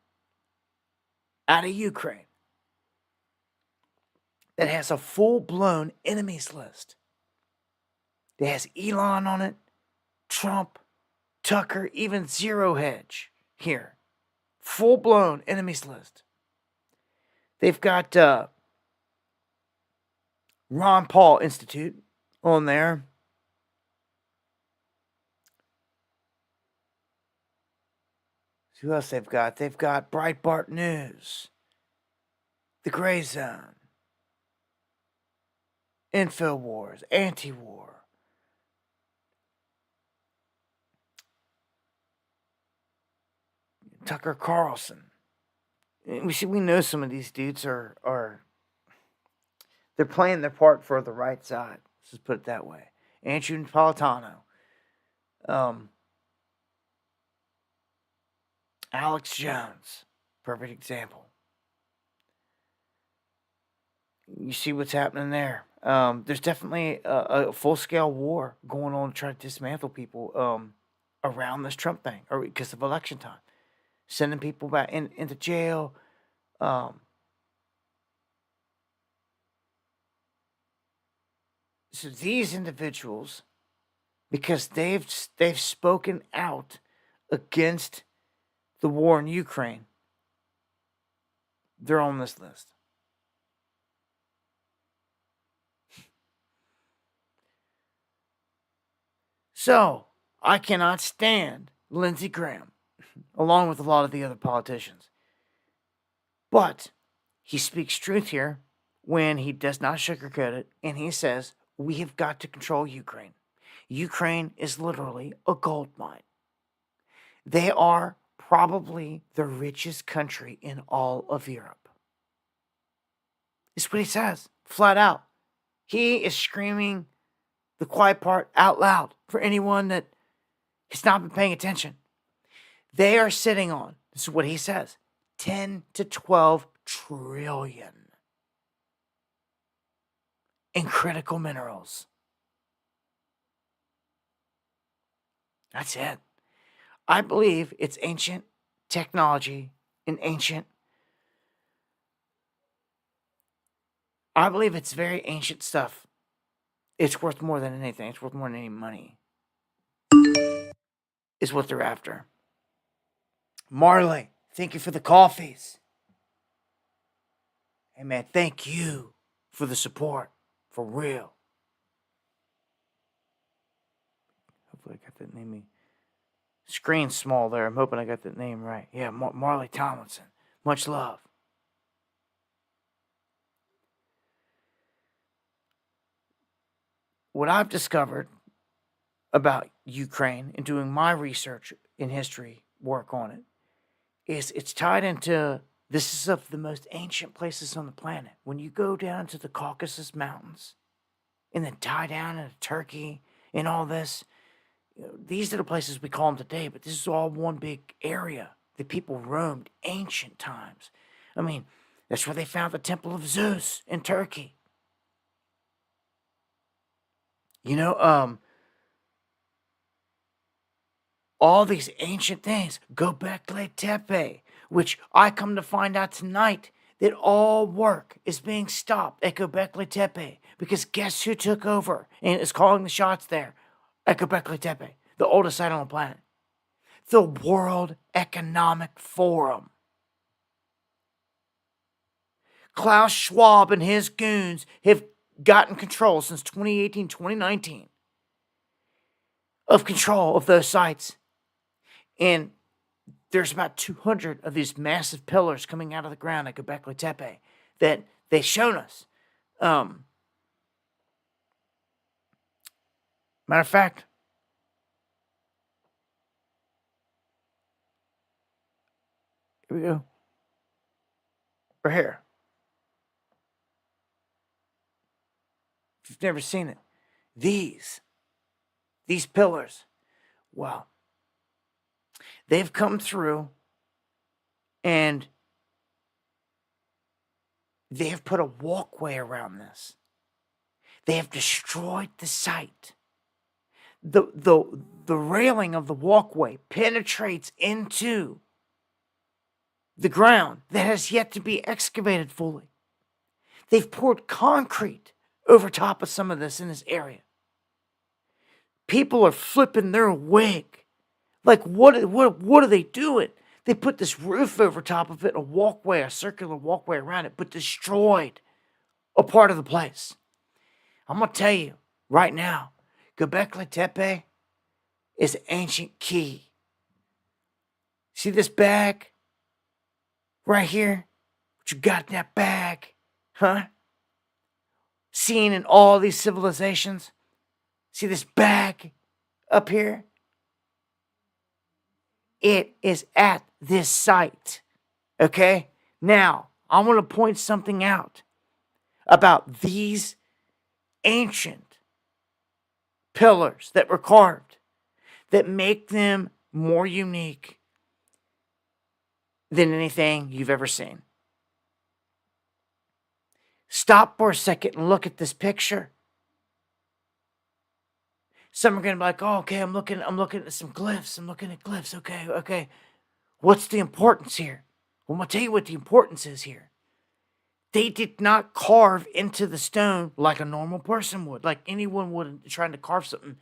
out of Ukraine that has a full-blown enemies list. It has Elon on it, Trump, Tucker, even Zero Hedge here. Full-blown enemies list. They've got Ron Paul Institute on there. Who else they've got? They've got Breitbart News, The Gray Zone, InfoWars, Anti-War. Tucker Carlson. We know some of these dudes are they're playing their part for the right side. Let's just put it that way. Andrew Napolitano. Alex Jones. Perfect example. You see what's happening there. There's definitely a full-scale war going on to try to dismantle people around this Trump thing, or because of election time. Sending people back into jail. So these individuals, because they've spoken out against the war in Ukraine, they're on this list. So I cannot stand Lindsey Graham, along with a lot of the other politicians. But he speaks truth here when he does not sugarcoat it, and he says, we have got to control Ukraine. Ukraine is literally a gold mine. They are probably the richest country in all of Europe. It's what he says, flat out. He is screaming the quiet part out loud for anyone that has not been paying attention. They are sitting on, this is what he says, 10 to 12 trillion in critical minerals. That's it. I believe it's ancient technology and I believe it's very ancient stuff. It's worth more than anything. It's worth more than any money. Is what they're after. Marley, thank you for the coffees. Hey man, thank you for the support. For real. Hopefully I got that name. Screen's small there. I'm hoping I got that name right. Yeah, Marley Tomlinson. Much love. What I've discovered about Ukraine and doing my research in history work on it is it's tied into, this is of the most ancient places on the planet. When you go down to the Caucasus Mountains and then tie down into Turkey and all this, these are the places we call them today, but this is all one big area that people roamed ancient times. I mean, that's where they found the Temple of Zeus in Turkey. You know, all these ancient things, Göbekli Tepe, which I come to find out tonight that all work is being stopped at Göbekli Tepe because guess who took over and is calling the shots there at Göbekli Tepe? the oldest site on the planet. The World Economic Forum. Klaus Schwab and his goons have gotten control since 2018, 2019 of control of those sites. And there's about 200 of these massive pillars coming out of the ground at Göbekli Tepe that they've shown us. Matter of fact, here we go. Right here. If you've never seen it, these pillars, wow, they've come through and they have put a walkway around this. They have destroyed the site. The railing of the walkway penetrates into the ground that has yet to be excavated fully. They've poured concrete over top of some of this in this area. People are flipping their wig. Like, what are they doing? They put this roof over top of it, a walkway, a circular walkway around it, but destroyed a part of the place. I'm going to tell you right now, Göbekli Tepe is ancient key. See this bag right here? What you got in that bag? Huh? Seen in all these civilizations? See this bag up here? It is at this site. Okay? Now, I want to point something out about these ancient pillars that were carved that make them more unique than anything you've ever seen. Stop for a second and look at this picture. Some are going to be like, oh, okay, I'm looking at some glyphs. I'm looking at glyphs. Okay. What's the importance here? Well, I'm going to tell you what the importance is here. They did not carve into the stone like a normal person would, like anyone would trying to carve something.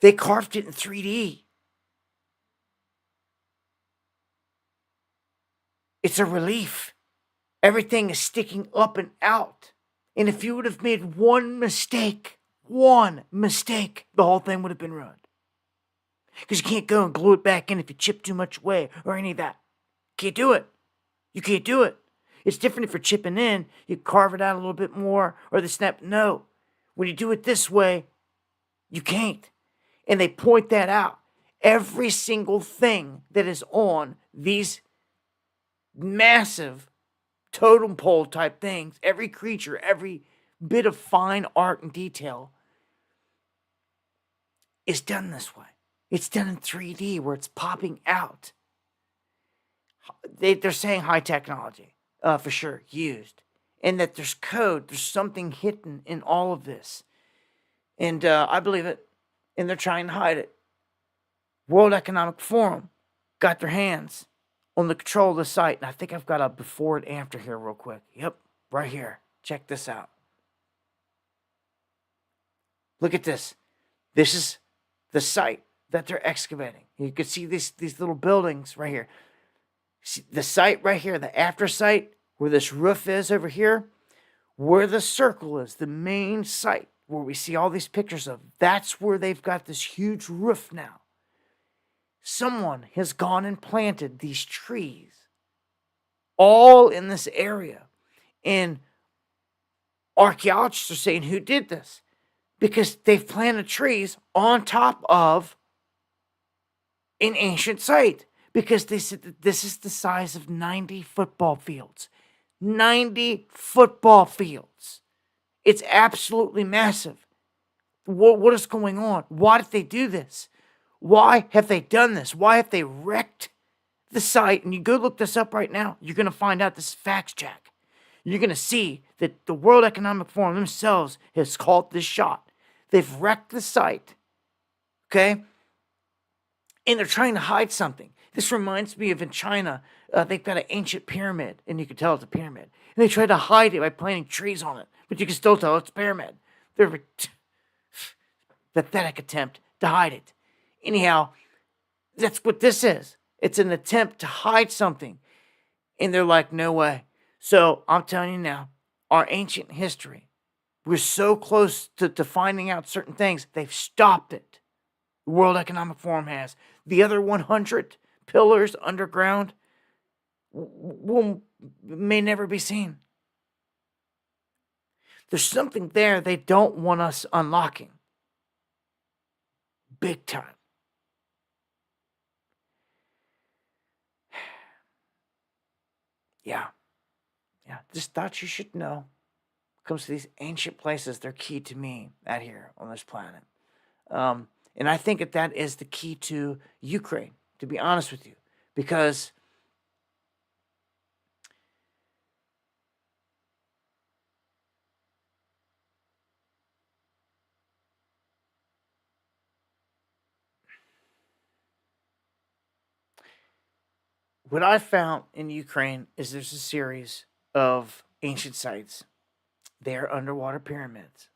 They carved it in 3D. It's a relief. Everything is sticking up and out. And if you would have made one mistake, the whole thing would have been ruined. Because you can't go and glue it back in if you chip too much away or any of that. Can't do it. You can't do it. It's different if you're chipping in. You carve it out a little bit more or the snap. No. When you do it this way, you can't. And they point that out. Every single thing that is on these massive totem pole type things, every creature, every bit of fine art and detail is done this way. It's done in 3D where it's popping out. They're saying high technology, for sure, used. And that there's code, there's something hidden in all of this. And I believe it. And they're trying to hide it. World Economic Forum got their hands on the control of the site. And I think I've got a before and after here real quick. Yep, right here. Check this out. Look at this. This is the site that they're excavating. You can see these little buildings right here. See the site right here, the after site, where this roof is over here, where the circle is, the main site, where we see all these pictures of, that's where they've got this huge roof now. Someone has gone and planted these trees all in this area. And archaeologists are saying, who did this? Because they've planted trees on top of an ancient site. Because they said that this is the size of 90 football fields. 90 football fields. It's absolutely massive. What is going on? Why did they do this? Why have they done this? Why have they wrecked the site? And you go look this up right now. You're going to find out this is facts check. You're going to see that the World Economic Forum themselves has called this shot. They've wrecked the site. Okay? And they're trying to hide something. This reminds me of in China, they've got an ancient pyramid, and you can tell it's a pyramid. And they try to hide it by planting trees on it, but you can still tell it's a pyramid. They're pathetic attempt to hide it. Anyhow, that's what this is. It's an attempt to hide something. And they're like, no way. So I'm telling you now, our ancient history, we're so close to finding out certain things. They've stopped it. The World Economic Forum has. The other 100 pillars underground may never be seen. There's something there they don't want us unlocking. Big time. Yeah. Just thought you should know. When it comes to these ancient places, they're key to me out here on this planet. And I think that is the key to Ukraine, to be honest with you. Because what I found in Ukraine is there's a series of ancient sites. They're underwater pyramids.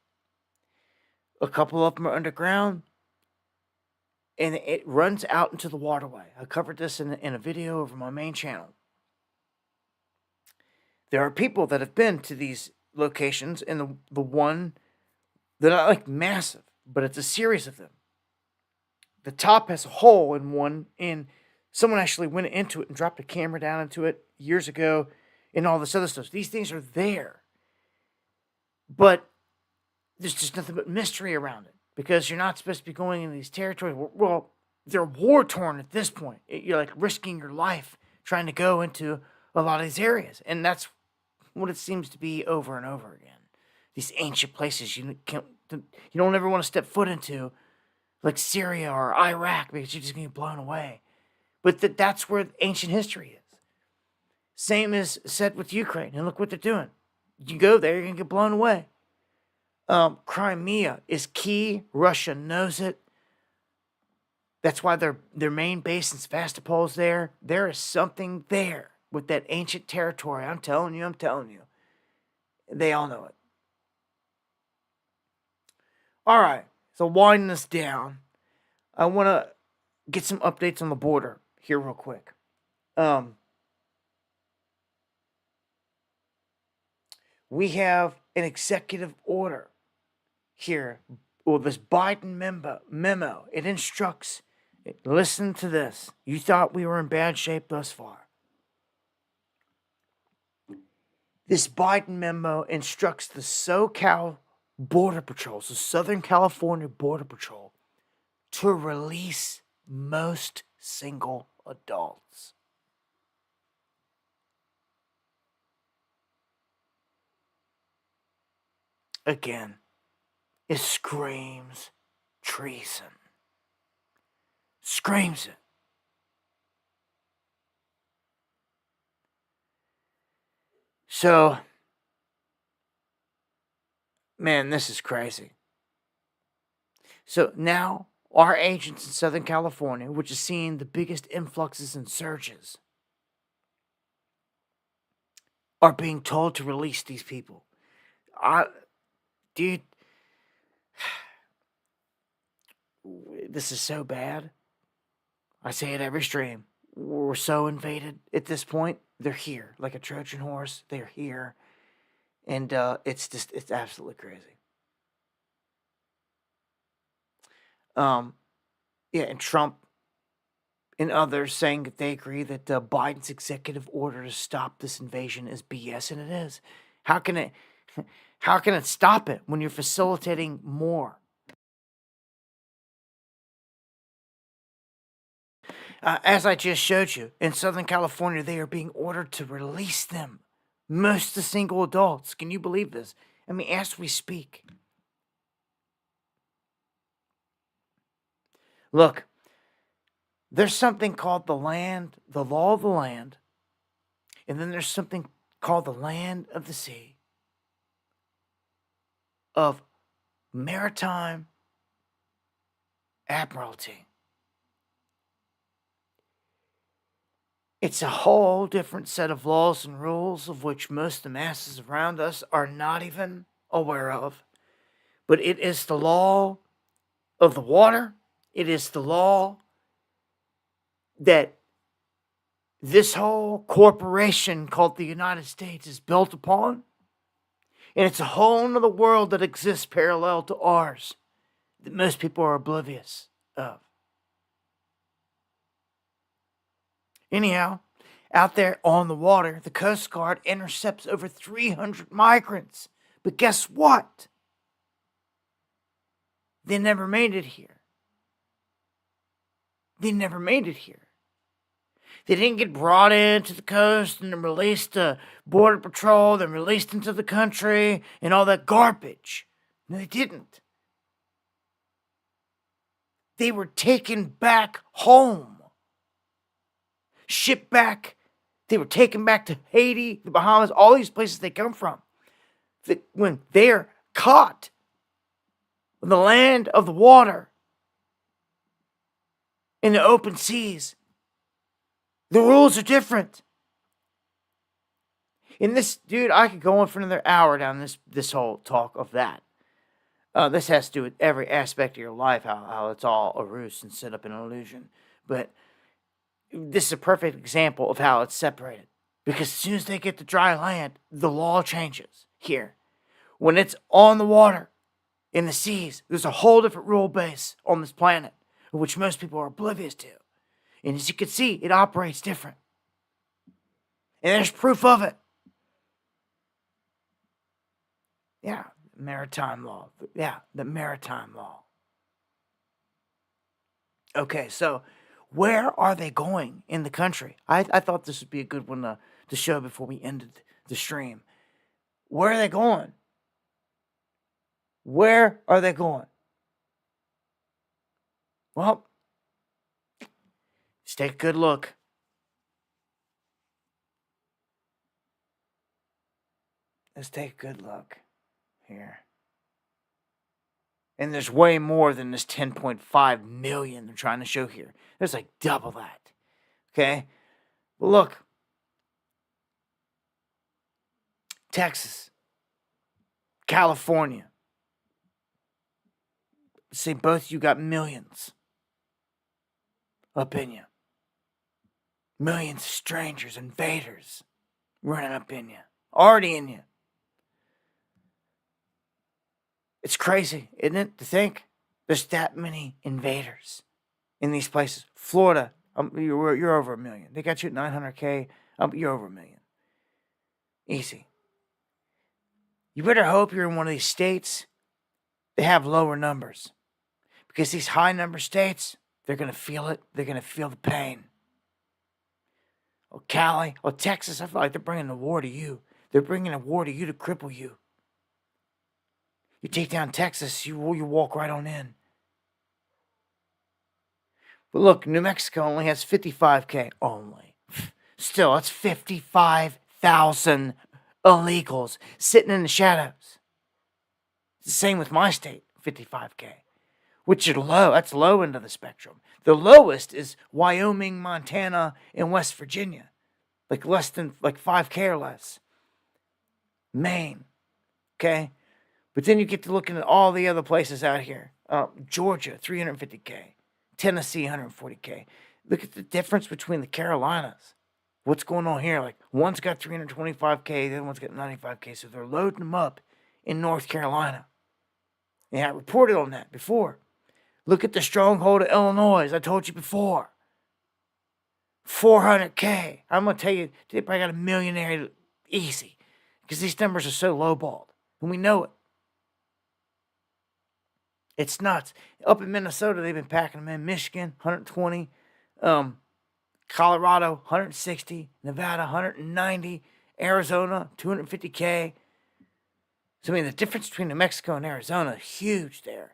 A couple of them are underground, and it runs out into the waterway. I covered this in a video over my main channel. There are people that have been to these locations, and the one they're not like massive, but it's a series of them. The top has a hole in one, and someone actually went into it and dropped a camera down into it years ago, and all this other stuff. These things are there, but there's just nothing but mystery around it because you're not supposed to be going into these territories. Well, they're war torn at this point. You're like risking your life trying to go into a lot of these areas, and that's what it seems to be over and over again. These ancient places you don't ever want to step foot into, like Syria or Iraq, because you're just going to get blown away. But that's where ancient history is. Same is said with Ukraine, and look what they're doing. You go there, you're going to get blown away. Crimea is key. Russia knows it. That's why their main base in Sevastopol is there. There is something there with that ancient territory. I'm telling you. They all know it. All right, so winding this down, I want to get some updates on the border here real quick. We have an executive order here, or this Biden memo. It instructs, listen to this. You thought we were in bad shape thus far. This Biden memo instructs the SoCal Border Patrol, so Southern California Border Patrol, to release most single adults. Again, it screams treason. Screams it. So, man, this is crazy. So now our agents in Southern California, which is seeing the biggest influxes and surges, are being told to release these people. Dude, this is so bad. I say it every stream. We're so invaded at this point. They're here like a Trojan horse. They're here. And it's absolutely crazy. Yeah, and Trump and others saying that they agree that Biden's executive order to stop this invasion is BS, and it is. How can it stop it when you're facilitating more? As I just showed you, in Southern California, they are being ordered to release them. Most the single adults. Can you believe this? I mean, as we speak. Look, there's something called the law of the land, and then there's something called the land of the sea, of maritime admiralty. It's a whole different set of laws and rules of which most of the masses around us are not even aware of. But it is the law of the water. It is the law that this whole corporation called the United States is built upon. And it's a whole nother world that exists parallel to ours that most people are oblivious of. Anyhow, out there on the water, the Coast Guard intercepts over 300 migrants. But guess what? They never made it here. They never made it here. They didn't get brought into the coast and then released to Border Patrol, then released into the country and all that garbage. No, they didn't. They were taken back home. Shipped back. They were taken back to Haiti, the Bahamas, all these places they come from. When they're caught on the land of the water, in the open seas, the rules are different. And this, dude, I could go on for another hour down this whole talk of that. This has to do with every aspect of your life, how it's all a ruse and set up an illusion. But this is a perfect example of how it's separated. Because as soon as they get to dry land, the law changes here. When it's on the water, in the seas, there's a whole different rule base on this planet, which most people are oblivious to. And as you can see, it operates different. And there's proof of it. Yeah, maritime law. Yeah, the maritime law. Okay, so where are they going in the country? I thought this would be a good one to show before we ended the stream. Where are they going? Where are they going? Well, let's take a good look. Let's take a good look here. And there's way more than this 10.5 million they're trying to show here. There's like double that. Okay? Well, look. Texas. California. Say both you got millions up in you. Millions of strangers, invaders running up in you. Already in you. It's crazy, isn't it, to think there's that many invaders in these places. Florida, you're over 1 million. They got you at 900K. You're over 1 million. Easy. You better hope you're in one of these states that have lower numbers. Because these high number states, they're going to feel it. They're going to feel the pain. Oh, Cali, oh, Texas, I feel like they're bringing a war to you. They're bringing a war to you to cripple you. You take down Texas, you walk right on in. But look, New Mexico only has 55K only. Still, that's 55,000 illegals sitting in the shadows. It's the same with my state, 55K, which are low. That's low end of the spectrum. The lowest is Wyoming, Montana, and West Virginia, like less than 5K or less. Maine, okay. But then you get to looking at all the other places out here. Georgia, 350K. Tennessee, 140K. Look at the difference between the Carolinas. What's going on here? Like, one's got 325K, the other one's got 95K. So they're loading them up in North Carolina. Yeah, I reported on that before. Look at the stronghold of Illinois, as I told you before. 400K. I'm going to tell you, they probably got a millionaire easy. Because these numbers are so lowballed. And we know it. It's nuts. Up in Minnesota, they've been packing them in. Michigan, 120. Colorado, 160. Nevada, 190. Arizona, 250K. So, I mean, the difference between New Mexico and Arizona is huge there.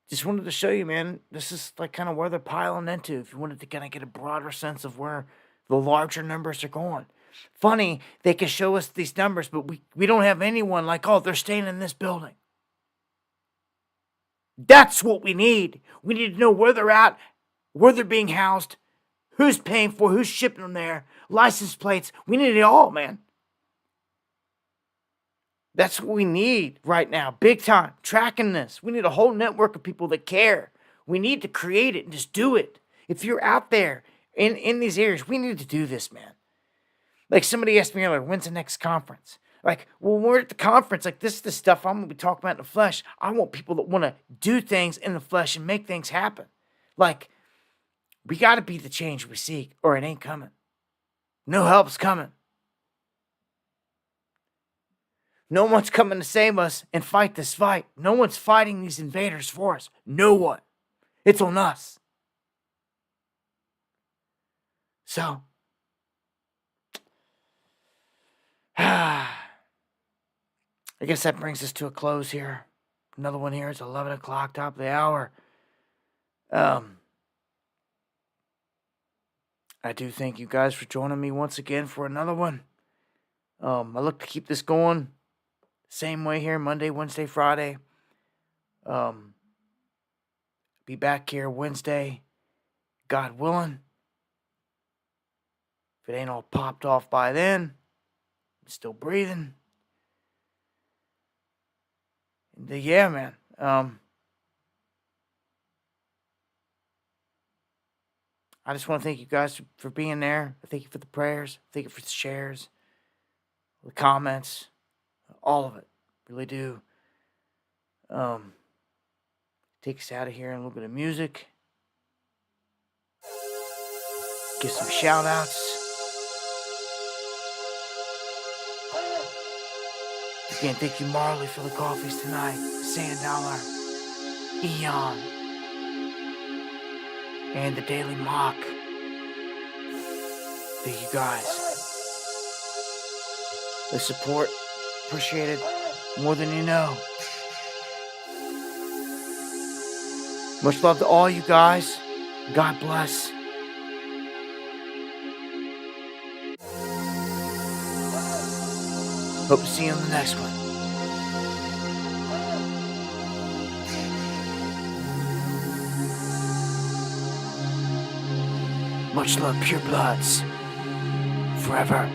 Just wanted to show you, man, this is like kind of where they're piling into. If you wanted to kind of get a broader sense of where the larger numbers are going. Funny, they can show us these numbers, but we don't have anyone like, oh, they're staying in this building. That's what we need. We need to know where they're at, where they're being housed, who's paying for, who's shipping them there, license plates. We need it all, man. That's what we need right now, big time. Tracking this. We need a whole network of people that care. We need to create it and just do it. If you're out there in these areas, we need to do this, man. Like somebody asked me earlier, when's the next conference? Like, well, when we're at the conference, like this is the stuff I'm gonna be talking about in the flesh. I want people that want to do things in the flesh and make things happen. Like, we gotta be the change we seek, or it ain't coming. No help's coming. No one's coming to save us and fight this fight. No one's fighting these invaders for us. No one. It's on us. So, I guess that brings us to a close here. Another one here. It's 11 o'clock, top of the hour. I do thank you guys for joining me once again for another one. I look to keep this going. Same way here, Monday, Wednesday, Friday. Be back here Wednesday, God willing. If it ain't all popped off by then, I'm still breathing. And yeah, man. I just want to thank you guys for being there. I thank you for the prayers. Thank you for the shares, the comments, all of it. Really do. Take us out of here in a little bit of music. Give some shout outs. Again, thank you, Marley, for the coffees tonight. Sand Dollar, Eon, and the Daily Mock. Thank you guys. The support, appreciate it more than you know. Much love to all you guys. God bless. Hope to see you on the next one. Much love, pure bloods. Forever.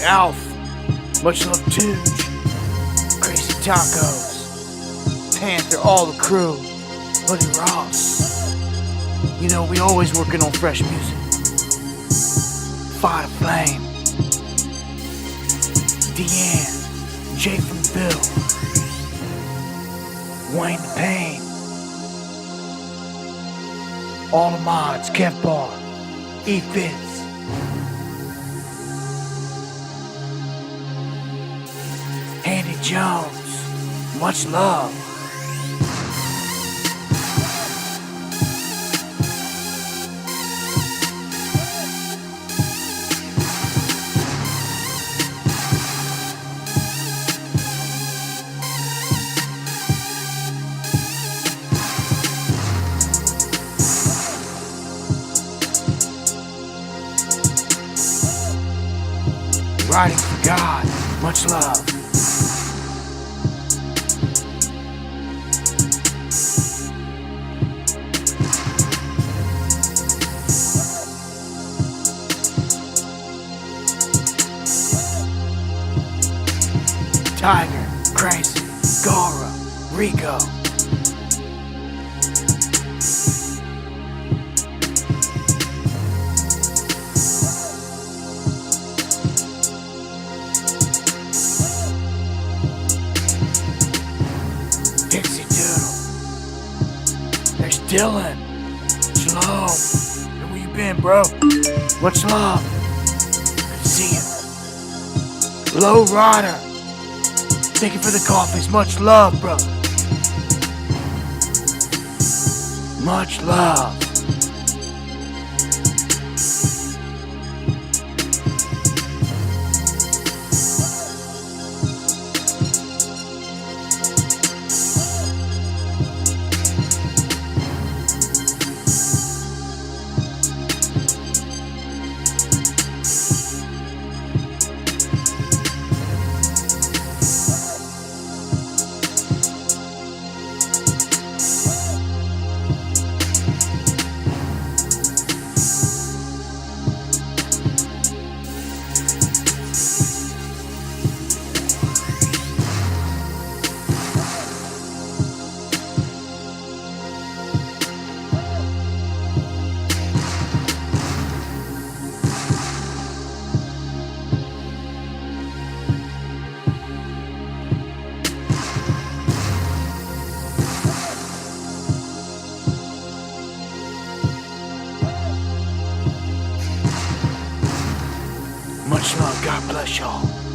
Alf, much love Tooge, Crazy Tacos, Panther, all the crew, Buddy Ross. You know, we always working on fresh music. Fire to Flame, Deanne, Jake from Phil, Wayne the Pain, all the mods, Kev Bar, E Fitz. Andy Jones, much love. fighting for God. Much love. Tiger, Crazy, Gara, Rico. Dixie Doodle. There's Dylan. Shalom. Hey, where you been, bro? Much love. Good to see you. Low Rider. Thank you for the coffees. Much love, bro. Much love. Much love. God bless y'all.